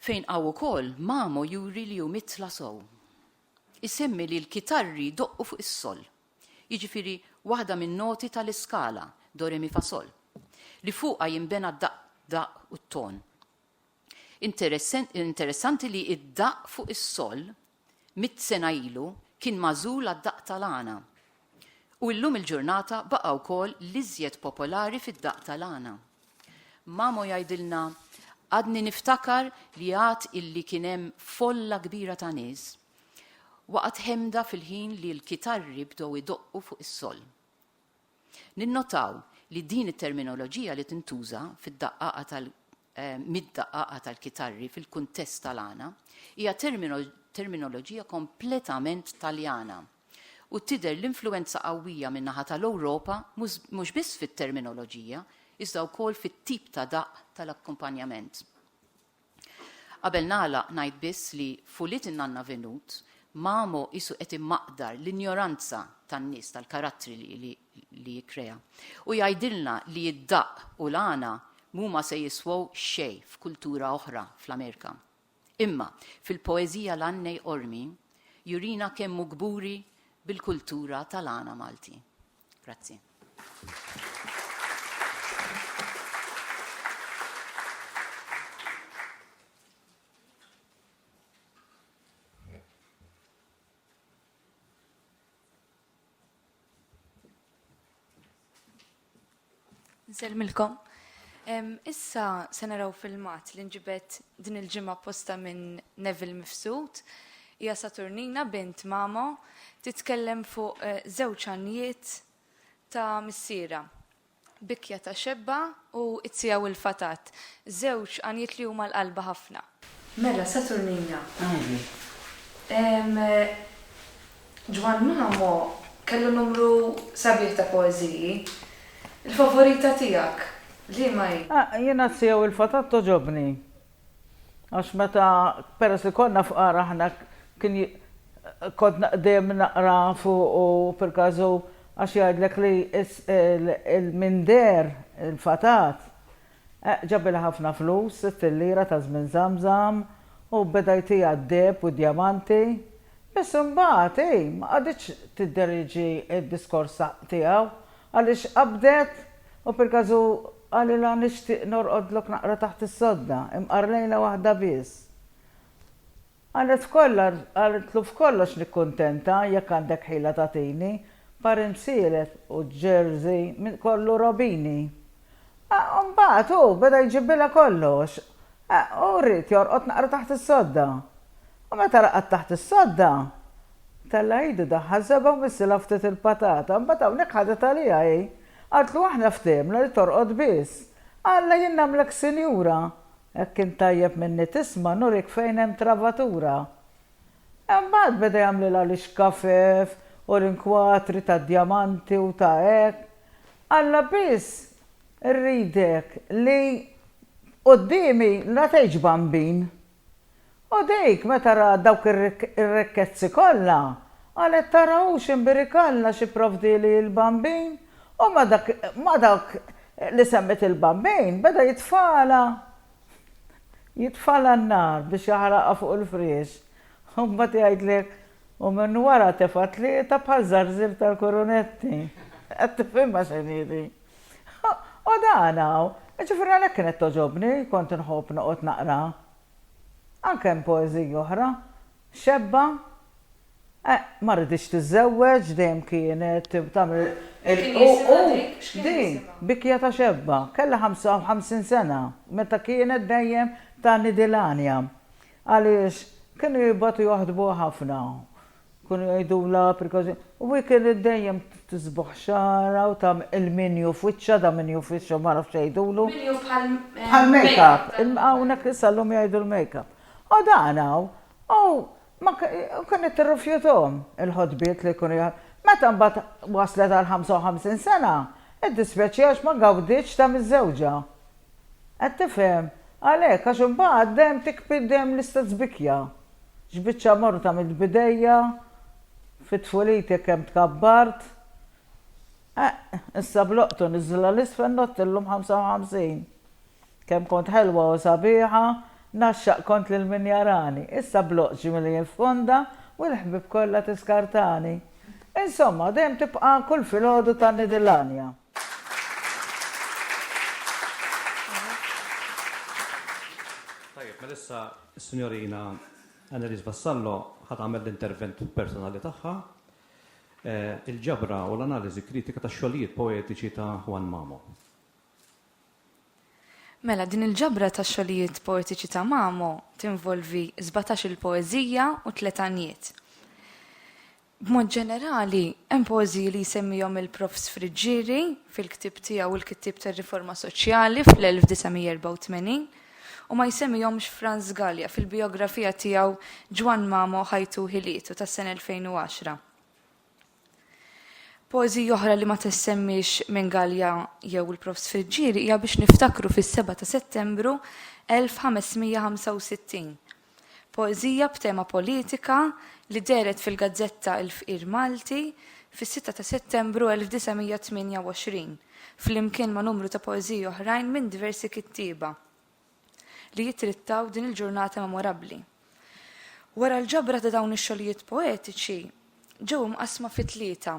Fejn għaw ukoll Mamo juri li hu mitla sow. Isemmi li l-kitarri doqqu fuq is-sol. Jiġifieri waħda min-noti tal-iskala, do re mi fa sol, li fuqha jinbena daq u t-ton. Interessanti li id-daq fuq is-sol mit-sena ilu kien mażul għad-daq tal-għana. U llum il-ġurnata baqa' wkoll l-iżjed popolari fid-daq tal-għana. Mamo jgħidilna għadni niftakar li għad illi kien hemm folla kbira ta' nies waqgħet ħemda fil-ħin li l-kitarri bdew idoqqu fuq is-sol. Ninnotaw li din it-terminoloġija li tintuża fid-daqqaqa mid-daqqaqa tal-kitarri fil-kuntest tal-għana hija terminoloġija kompletament taljana u tidher l-influenza qawwija min-naħa tal-Ewropa mhux biss fit-terminoloġija iżda wkoll fit-tip ta' daqq tal-akkumpanjament. Qabel nagħlaq ngħid biss li fulit in-Nanna Venut Mamo isu qed immaqdar l-injoranza tan-nies tal-karattri li jikkrea. U jgħidilna li d-daqq u l-għana mhuma se jiswew xejn f'kultura oħra fl-Amerika. Imma fil-poeżija l-Annej Ormi jurina kemm gburi bil-kultura tal-għana Malti. Grazzi. Nselmilkom. Issa se naraw filmat li nġibet din il-ġimgħa posta minn Neville Mifsud. Hija Saturnina bint Mamo titkellem fuq żewġ għanijiet ta' missiera. Bikja ta' xebba u Itzija u l-Fatat. Żewġ għanijiet li huma l-qalba ħafna. Mela Saturnina. Ġwan Mamo kellu numru sabiħ ta' poeżiji. Il-favorita tijak, li ma hi? Jena Itzija u l-Fatat toġobni. Għax meta peress li konna fqara ħna kien kodna qdem naqra fuq u per-kazu għax jgħidlek li il-minder, il-Fatat, ġabila ħafna flus, 6 lira ta' żmien Zamzam u bedajti għaddeb u djamanti. Biss imbagħad ma qaditx tidderiġi d-diskors tiegħu. Għalix qabdet u per-kazu għalila nixtieq norqodlok naqra taħt is-sodda, imqarlejla waħda biss. Għalitlu f'kollox nikkuntenta jekk għandek ħila tagħtini, parimsielet u ġerzi minn kollu robini. Mbagħad beda jġibbilha kollox. U rrid jorqod naqra taħt is-sodda. U meta raqgħet taħt is-sodda, tella jidu daħħal seba' u missila ftit il-patata, mbagħad hawnhekk ħadet għaliha hi. Għadlu aħna ftemna li torqod biss. Alla jien nagħmlek sinjura, hekk kien tajjeb minni tisma' nurik fejn hemm travatura. Mbagħad beda jagħmlilha l-ixkafef u l-inkwatri ta' djamanti u ta' hekk. Alla biss rridek li qudiemi la tgħidx bambin. U dik, meta ra dawk ir-rekkezzi kollha, għalet tarawx imbirikalla xi provdi li l-bambin, u ma dak li semmet il-bambin beda jitfala n-nar biex jaħraqa fuq il-friex. U mbagħad jgħidlek u minn wara tefat li ta' bħal żarżir tal-koronetti. Qed tifhimha x'inhi. U dan hawn, ġifieri għalhekk kienet toġobni, kont inħobb noqgħod naqra. Anke hemm poeżija oħra, xebba, ma rridix tiżżewweġ dejjem kienet tagħmel din bikja ta' xebba, kellha 55 sena, meta kienet dejjem ta' Nidilanja. Għaliex kienu jibbatu joħdbu ħafna. Kunu jgħidu la prikozi. U kien id-dejjem tisbuħ xara u tam il-minju f'wiċċa, da minju f'wiċċa ma nafx jgħidulu. Minju Bħal make-up. Hawnhekk isallhom jgħidu l-make-up. U danaw, ma kienet tirrifjutom il-ħodbiet li kunu jgħid. Meta mbagħad waslet għal 55 sena, id-dispjaċi ma gawditx ta' miż-żewġa. Qed tifhem, għalhekk għax imbagħad dejjem tikbid dejjem l-istess bikja. Ġbiċċa morru ta' mill-bidejja, fit-tfulit jekk hemm tkabbart. Issa bloqtu niżla l-isfel nottillhom 55. Kemm kont ħelwa u sabiħa, naxxaq kont lil min jarani. Issa bloqġi milli jinfonda u l-ħbib kollha tiskartani. Insomma, dejjem tibqa' kull filgħodu ta' Nidilanja. Tajjeb, issa s-Sinjorina Annelies Vassallo ħad għamel l-intervent personali tagħha, il-ġabra u l-analiżi kritika ta' xogħlijiet poetiċi ta' Juan Mamo. Mela, din il-ġabra ta' xogħlijiet poetiċi ta' Mamo tinvolvi 17 il-poeżija u 3 anijiet. B'mod ġenerali, hemm poeżiji li jsemmihom il-Prof Sfriġġieri fil-ktieb tiegħu il-kittib tar-Riforma Soċjali fl-1984 u ma jsemmihomx Franz Gallia fil-biografija tiegħu Juan Mamo ħajtu ħilietu tas-sena 2010. Poeżija oħra li ma tissemmix minn Gallia jew il-Prof Sfriġġieri hija biex niftakru fis-7 ta' Settembru 1565. Poeżija b'tema politika li deret fil-Gazzetta Il-Fqir Malti fis-6 ta' Settembru 1928 fl-imkien ma' numru ta' poeżiji oħrajn minn diversi kittieba li jittrittaw din il-ġurnata memorabbli. Wara l-ġabra ta' dawn ix-xogħlijiet poetiċi ġew imqasma fi 3.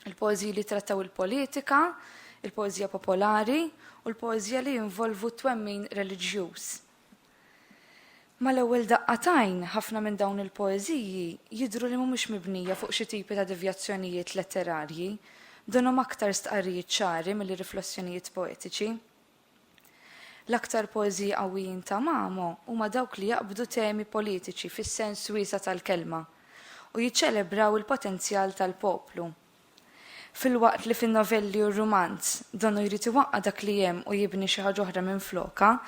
Il-poeżiji li trattaw il-politika, il-poeżija popolari u l-poeżija li jinvolvu twemmin reliġjuż. Mal-ewwel daqqatajn ħafna minn dawn il-poeżiji jidhru li mhumiex mibnija fuq xi tipi ta' devjazzjonijiet letterarji, donhom aktar stqarrijiet ċari mill-riflessjonijiet poetiċi. L-aktar poeżiji qawwijin ta' Mamo huma dawk li jaqbdu temi politiċi fis-sens wiesa' tal-kelma u jiċċelebraw il-potenzjal tal-poplu. Fil-waqt li fin-novelli u r-rumanz donnu jrid iwaqqa' dak li hemm u jibni xi ħaġa oħra minn floka,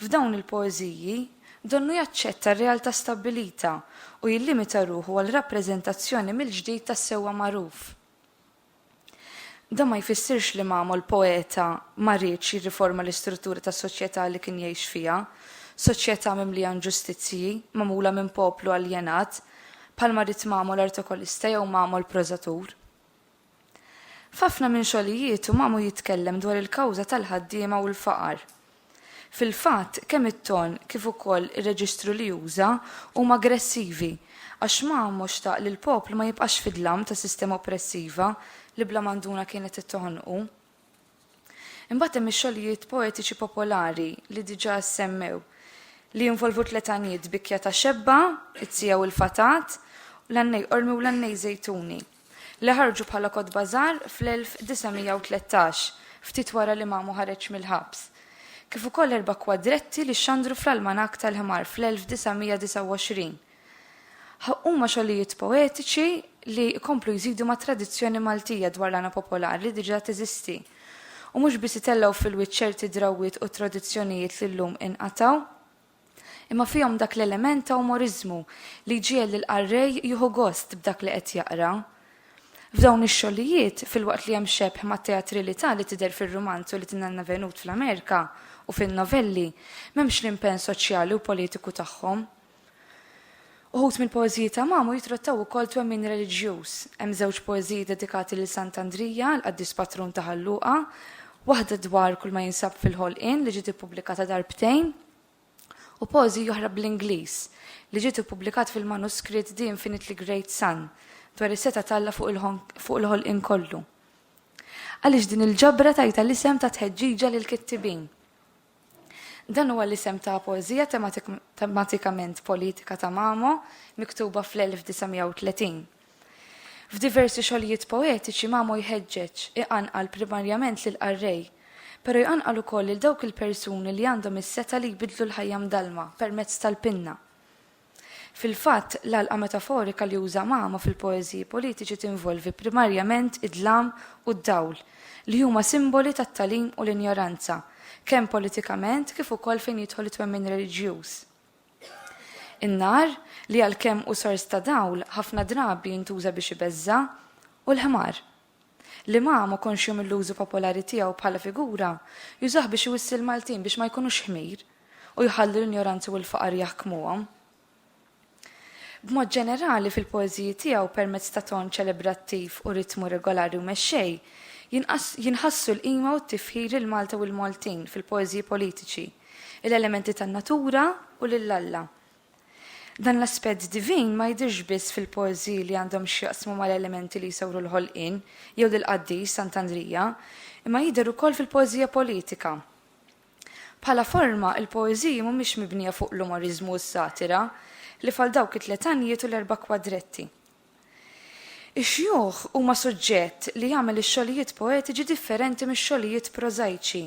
f'dawn il-poeżiji donnu jaċċetta r-realtà stabbilita u jillimita ruħu għal rappreżentazzjoni mill-ġdid tas-sewwa magħruf. Da ma jfissirx li Mamo l-poeta ma rridx jirriforma l-istruttura tas-soċjetà li kien jgħix fiha, soċjetà mimlija ġustizzji, magħmula minn poplu aljenat, bħalma rid Mamo l-artikolista jew Mamo l-prożatur. F'ħafna minn xogħlijiet Mamo jitkellem dwar il-kawża tal-ħaddiema u l-faqar. Fil-fatt, kemm it-ton kif ukoll ir-reġistru li juża huma aggressivi għax Mamo xtaq li l-poplu ma jibqax fidlam ta' sistema oppressiva li bla manduna kienet ittoħonqu. Imbagħad hemm ix-xogħlijiet poetiċi popolari li diġà semmew li jinvolvu 3 anijiet Bikja ta' Xebba, It-Sija u l-Fatat, l-Annej Qormi u l-Annej Żejtuni li ħarġu bħala kotba żgħar fl-1913 ftit wara li Mamo ħareġ mill-ħabs. Kif ukoll 4 kwadretti li xandru fl-Almanak tal-Ħmar fl-1929. Huma xogħlijiet poetiċi li jkomplu jżidu ma' tradizzjoni Maltija dwar l-għana popolari li diġà teżisti. U mhux biss itellgħu fil-wiċċ ċerti drawwiet u tradizzjonijiet li llum inqataw, imma fihom dak l-element ta' umoriżmu li ġiel l-qarrej jieħu gost b'dak li qed jaqra. F'dawn ix-xogħlijiet fil-waqt li hemm xebħ mat-teatralità li tidher fir-rumanzu li tinanna venut fl-Amerika u fin-novelli m'hemmx l-impenn soċjali u politiku tagħhom. Uħut mill-poeżiji ta' Mamo jitrattaw ukoll twemmin reliġjuż. Hemm 2 poeżiji dedikati lil Sant'Andrija, l-qaddis patrun ta' Ħalluqa, waħda dwar kull ma jinsab fil-ħolqien li ġiet ippubblikata darbtejn, u poeżiji oħra bl-Ingliż li ġiet ippubblikat fil-manuskritt The Infinitely Great Sun dwar is-seta talla fuq il-ħolqien kollu. Għaliex din il-ġabra tajta l-isem ta' tħeġġiġa lil kittibin. Dan huwa l-isem ta' poeżija tematikament politika ta' Mamo miktuba fl-1930. F'diversi xogħlijiet poetiċi Mamo jħeġġeġ iqanqal primarjament lil qarrej, però jqanqal ukoll lil dawk il-persuni li għandhom is-seta li jbidlu l-ħajja mdalma permezz tal-pinna, Fil-fatt, l-għalqa metaforika li uża Mamo fil-poeżiji politiċi tinvolvi primarjament id-dlam u d-dawl, li huma simboli tat-talim u l-injoranza, kemm politikament kif ukoll fejn jidħol it-twemmin reliġjuż. In-nar li għalkemm u sors ta' dawl ħafna drabi jintuża biex ibeżza u l-ħmar. Li Mamo konxju mill-użu popolari tiegħu bħala figura jużah biex iwissi l-Maltin biex ma jkunux ħmir u jħallu l-injoranzi u l-faqar jaħkmuhom. B'mod ġenerali fil-poeżiji tiegħu permezz ta' ton ċelebrattiv u ritmu regolari u mexxej, jinħassu l-qima u t-tifħir il-Malta u l-Maltin fil-poeżiji politiċi, l-elementi tan-natura u l-Alla. Dan l-aspett divin ma jidirx biss fil-poeżiji li għandhom x'jaqsmu mal-elementi li jsawru l-ħolqien jew lil-Qaddis Sant'Andrija, imma jidher ukoll fil-poeżija politika. Bħala forma, il-poeżiji mhumiex mibnija fuq l-umorizmu u s-satira, li fal dawk it-tletanijiet u l-4 kwadretti. Ix-xjuħ huma suġġett li jagħmel ix-xogħlijiet poetiċi differenti mix-xogħlijiet prożaiċi.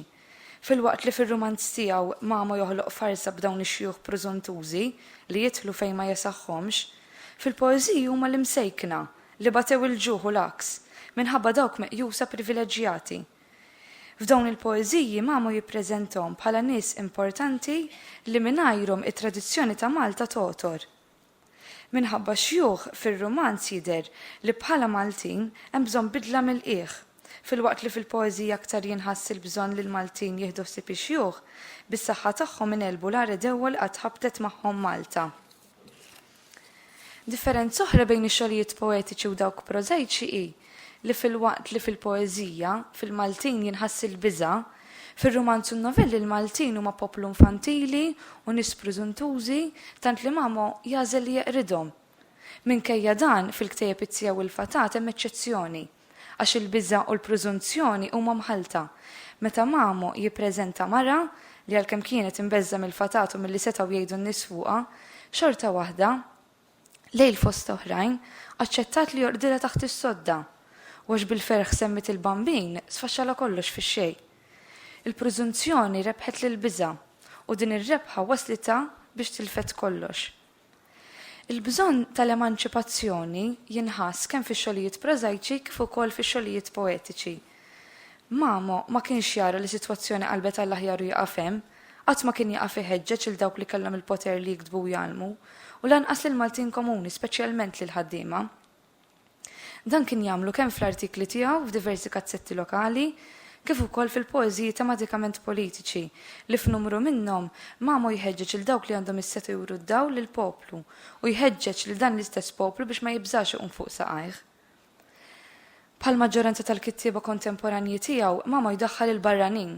Fil-waqt li fir-romanz tiegħu Mamo joħloq farsa b'dawn ix-xjuħ preżuntużi li jidħlu fejn ma jesaħħomx, fil-poeżiji huma l-imsejkna li batew il-ġuħ u l-aks minħabba dawk meqjusa privileġġjati. F'dawn il-poeżiji Mamo jippreżenthom bħala nies importanti li mingħajrhom it-tradizzjoni ta' Malta totor. Minħabba xjuħ fir-romanz jidher li bħala Maltin hemm bżonn bidla mill-qiegħ, filwaqt li fil-poeżija aktar jinħass il-bżonn li l-Maltin jieħdu ħsieb ix-xjuħ bis-saħħa tagħhom inelbu l-ara dewwa li qatt ħabtet magħhom Malta. Differenza oħra bejn ix-xogħlijiet poetiċi u dawk prożaiċi hi li fil-waqt li fil-poeżija fil-Maltin jinħass il-biża', fir-romanz u n-novelli l-Maltin huma poplu infantili u nies preżuntużi tant li Mamo jażel li jeqridhom. Minkejja dan fil-ktejjeb it-tija u l-fatat hemm eċċezzjoni għax il-biża' u l-preżunzjoni huma mħalta. Meta Mamo jippreżenta mara li għalkemm kienet imbeżża mill-fatat u milli setgħu jgħidu n-nies fuqha, xorta waħda lejl fost oħrajn aċċettat li jorqdilha taħt is-sodda u għax bil-ferħ semmit il-bambin sfaxxala kollox fix-xejn. Il-preżunzjoni rebħet lill-biża' u din ir-rebħa waslitha biex tilfet kollox. Il-bżonn tal-emanċipazzjoni jinħass kemm fix-xogħlijiet prożaiċi kif ukoll fix-xogħlijiet poetiċi. Mamo ma kienx jara li sitwazzjoni qalbet għall-aħjar u jaqaf hemm, qatt ma kien jaqaf iħeġġeġ il dawk li kellhom il-poter li jiktbu u jgħalmu, u lanqas lill-Maltin komuni, speċjalment lil ħaddiema. Dan kien jagħmlu kemm fl-artikli tiegħu f'diversi kazzetti lokali, kif ukoll fil-poeżiji tematikament politiċi li f'numru minnhom Mamo jħeġġeġ il dawk li għandhom is-seta juru d-dawl lill-poplu u jħeġġeġ lil dan l-istess poplu biex ma jibżax iqum fuq saqajh. Bħal maġġoranza tal-kittieba kontemporanji tiegħu Mamo jdaħħal il-barranin.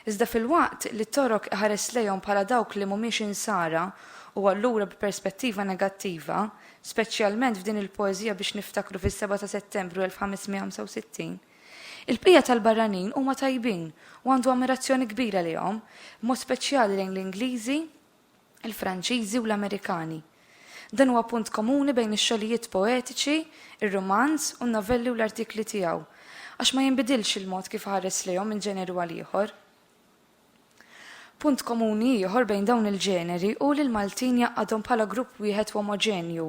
Iżda fil-waqt li t-torok ħares lejhom bħala dawk li mhumiex insara u allura b'perspettiva negattiva, speċjalment f'din il-poeżija biex niftakru fis-7 ta' Settembru 1565, il-bqija tal-barranin huma tajbin u għandu ammirazzjoni kbira lihom, mod speċjali lejn l-Ingliżi, il-Franċiżi u l-Amerikani. Dan huwa punt komuni bejn ix-xogħlijiet poetiċi, ir-romanz u n-novelli u l-artikli tiegħu, għax ma jinbidilx il-mod kif ħares lihom minn ġeneru għal ieħor. Punt komuni ieħor bejn dawn il-ġeneri u li l-Maltin jaqgħadhom bħala grupp wieħed omoġenju,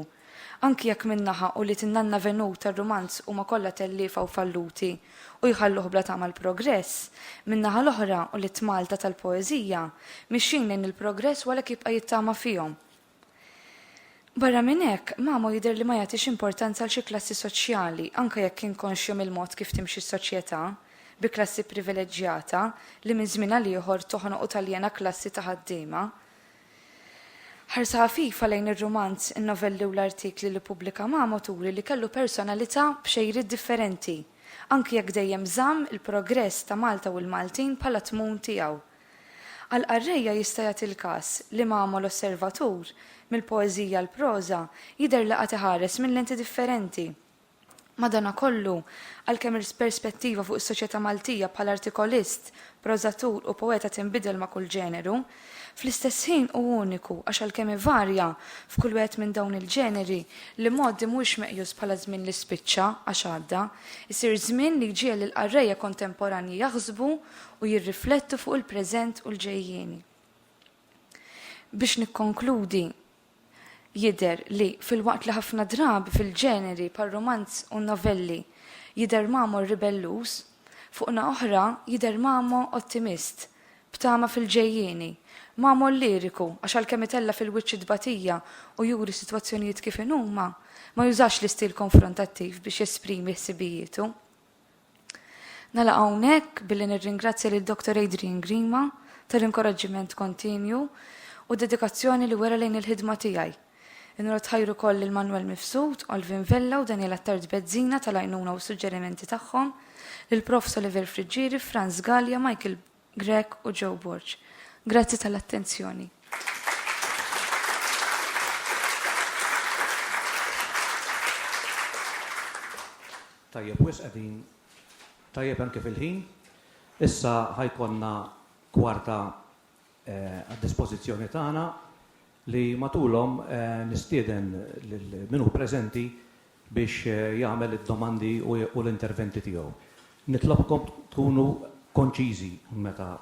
anki jekk minnaħa u li tinnanna venut tar-romanz huma kollha telliefa u falluti u jħalluh bla tagħmel progress, minnaħa l-oħra u li t-Malta tal-poeżija mixin lejn il-progress wara jibqa' jittama fihom. Barra minn hekk, Mamo jidher li ma jagħtix importanza għal xi klassi soċjali anke jekk kien konxju mill-mod kif timxi s-soċjetà, bi klassi privileġġjata li minn żmien għal ieħor toħnoq u taljena klassi ta' ħaddiema. Ħarsa ħafifa lejn ir-romanz, in-novelli u l-artikli li pubblika Mamo turi li kellu personalità b'xejriet differenti, anki jekk dejjem żamm il-progress ta' Malta u l-Maltin bħala tmun tiegħu. Għal-qarrejja jista' jagħti l-każ li Mamo l-osservatur mill-poeżija l-proża jidher li qed iħares minn lenti differenti. Madankollu, għalkemm il-perspettiva fuq is-soċjetà Maltija bħala artikolist, prożatur u poeta tinbidel ma' kull ġeneru, fl-istess ħin u uniku għax għalkemm ivarja f'kull wieħed minn dawn il-ġeneri li modi mhuwiex meqjus bħala żmien li spiċċa għax għadda, isir żmien li ġiel il-qarrejja kontemporanji jaħsbu u jirriflettu fuq il-preżent u l-ġejjieni. Biex nikkonkludi, jider li fil-waqt li ħafna drabi fil-ġeneri par romanz u novelli jider Mamo ribellus, fuqna oħra jider Mamo ottimist, b'tama fil-ġejjieni, Mamo liriku għax għalkemm itella fil-wiċċ dbatija u juri sitwazzjonijiet kif huma, ma jużax l-istil konfrontattiv biex jesprimi ħsibijietu. Nala hawnhekk billi nirringrazzja lil Dr. Adrian Grima tal-inkoraġġiment kontinju u dedikazzjoni li wera lejn il-ħidma tiegħi. Inru tħajru koll il-Manuel Mifsud, Olvin Vella u Daniela Tard Bezzina tal-għajnuna u suġġerimenti tagħhom, lil-Prof Oliver Friġġieri, Franz Gallia, Michael Grek u Joe Borg. Grazzi tal-attenzjoni. Tajjeb, wis qegħdin tajjeb anke fil-ħin. Issa ħajkonna kwarta għad-dispożizzjoni tagħna li matulhom nistieden minnu preżenti biex jagħmel id-domandi u l-interventi tiegħu. Nitlobkom tkunu konċiżi meta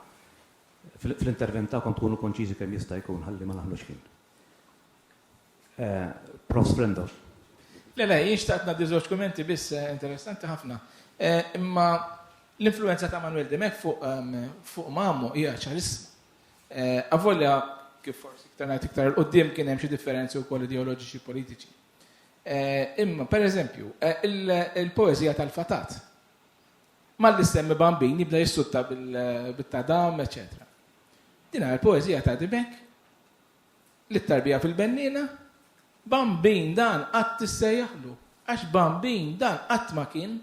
fl-intervent tagħkom tkunu konċiżi kemm jista' jkun ħalli ma naħlux ħin. Prof. Splendor. Le, jinxtaqt naddi żewġ kummenti biss interessanti ħafna. Imma l-influenza ta' Manuel Demek fuq Mamo hija ċarissima. Avolja kif forsi iktar il-qoddim kien hemm xi differenzi wkoll ideoloġiċi politiċi. Imma pereżempju, il-poeżija tal-fatat. Malli semmi bambin jibda jissutta bil-tadam, eċetera. Dina l-poeżija ta' Demek, l-tarbija fil-bennina, bambin dan qatt tissejjaħlu, għax bambin dan qatt ma kien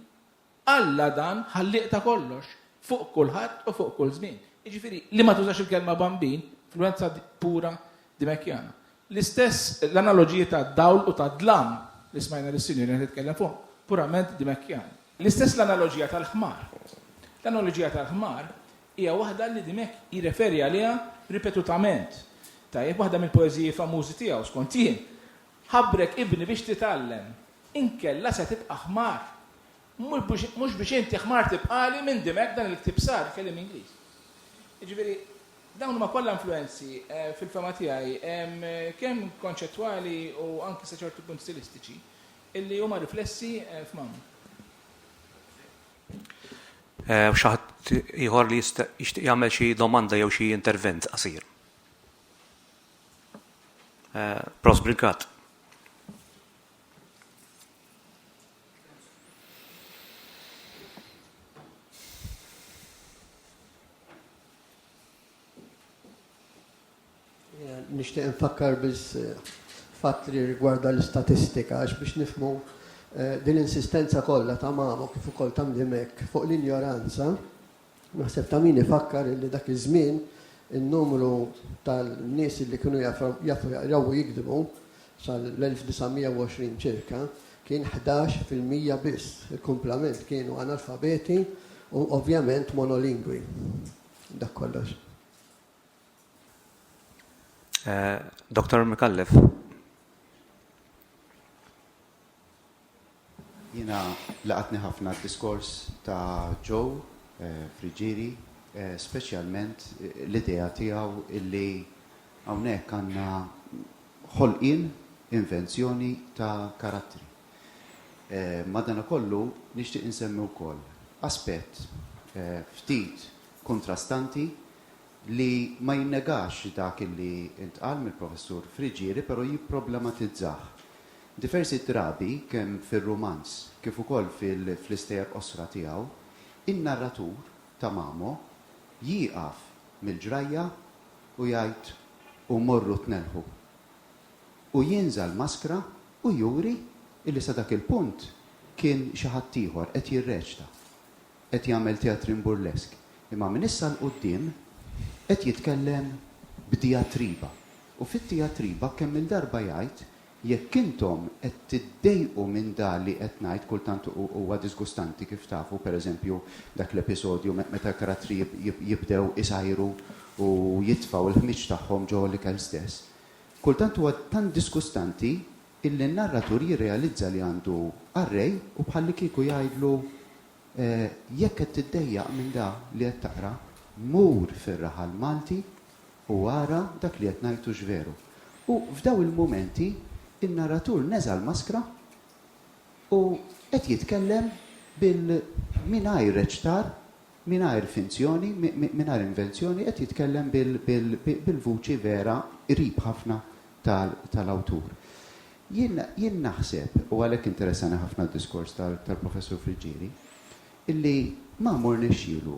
Alla dan ħalliq ta' kollox, fuq kulħadd u fuq kull żmien. Jiġifieri li ma tużax il-kelma bambin, influenza pura Demekiana. L-istess l-analogiji ta' dawl u ta' dlam li smajna l-sinjur li titkellem fuq, purament Demekiana. L-istess l-analogija tal-ħmar. L-analogija tal-ħmar hija waħda li Demek jirreferi għaliha ripetutament. Tajjeb waħda mill-poeżiji famużi tiegħu skont jien. Ħabbrek ibni biex titgħallem, inkella se tibqa' ħmar. Mhux biex inti ħmar tibqali minn Demek dan il-ktib sar kellim Ingliż. Jiġifieri dawn huma kollha influenzi fil-fema tiegħi kemm konċettwali u anke sa ċertu punt stilistiċi illi huma riflessi f'Mamo. Xi ħadd ieħor li jixtieq jagħmel xi domanda jew xi intervent qasir. Prof. Brinkat. Nixtieq nfakkar biss fatt li rigwarda l-istatistika għax biex nifhmu din l-insistenza kollha ta' Mamo kif ukoll ta' Demek fuq l-injoranza, naħseb ta' min ifakkar li dak iż-żmien in-numru tal-nies li kienu jafu jaqraw u jikdbu sal-1920 ċirka kien 11% biss. Il-kumplament kienu analfabeti u ovvjament monolingwi. Dak kollox. Dr. Mikallef. Jina laqatni ħafna diskors ta' Joe Friġġieri, speċjalment l-idea tiegħu illi hawnhekk għandna ħolqien invenzjoni ta' karattri. Madankollu nixtieq insemmi wkoll aspett ftit kontrastanti li ma jinnegax dak li intqal mill-professur Friġġieri, però jipproblematizzah. Diversi drabi kemm fir-romanz kif ukoll fl-istejjer osra tiegħu, in-narratur ta' Mamo jieqaf mill-ġrajja u jgħid u morru tnelħu. U jinżal maskra u juri illi sa dak il-punt kien xi ħadd ieħor qed jirreċta, qed jagħmel teatrin burlesk. Imma minn issa l-quddiem qed jitkellem b'diatriba. U fit-diatriba kemm il-darba jgħid jekk intom qed tiddejqu minn dan li qed ngħid kultant huwa disgustanti kif tafu, pereżempju dak l-episodju meta karattri jibdew isajru u jitfgħu l-ħmiġ tagħhom ġew l-ikel stess. Kultant huwa tant disgustanti illi n-narratur jirrealizza li għandu arrej u bħalli kieku jgħidlu jekk qed tiddejjaq minn da li qed taqra, mur fir-raħal Malti u ara dak li qed ngħidu x'veru. U f'daw il-momenti in-narratur neżal maskra u qed jitkellem bil-mingħajr reċtar, mingħajr finzjoni, mingħajr invenzjoni, qed jitkellem bil-vuċi vera qrib ħafna tal-awtur. Jien naħseb, u għalhekk interessani ħafna d-diskors tal-professur Friġieri, illi Mamur nexxielu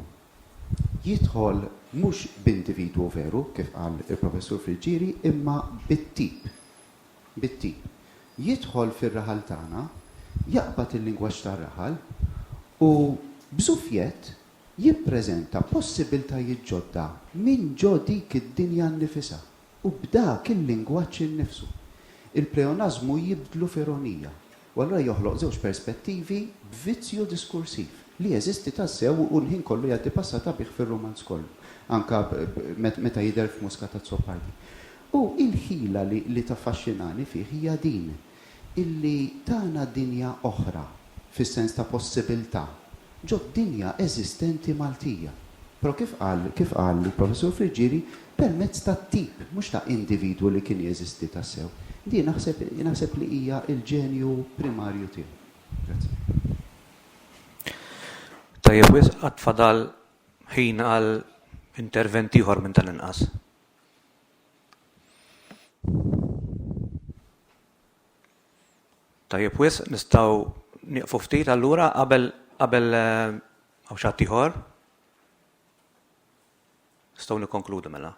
jidħol mhux b'individwu veru, kif qal il-professur Friġieri, imma bit-tip. Bit-tip. Jidħol fir-raħal tagħna, jaqbad il-lingwaġġ tar-raħal u b'żufjet jippreżenta possibiltajiet ġodda minn dik id-dinja nnifisha u b'dak il-lingwaġġ innifsu. Il-pleonazmu jibdlu f'ironija u allura joħloq żewġ perspettivi b'vizzju diskursiv li jeżisti tassew u l-ħin kollu jgħaddi passata bih fir-romanz kollu, anka meta jidher f'Muska ta' Zoppardi. U il-ħila li taffaxxinani fih hija din illi tagħna dinja oħra fis-sens ta' possibilità ġod dinja eżistenti Maltija. Però kif qal il-professur Friġieri permezz ta' tip, mhux ta' individwu li kien jeżisti tassew. Di naħseb li hija il-ġenju primarju tiegħu. Grazzi. Tajjeb wisq qatt fadal ħin għal intervent ieħor minn tal-inqas. Tajjeb wisq nistgħu nieqfu ftit allura qabel hawn xi ħadd ieħor. Nistgħu nikkonkludu mela.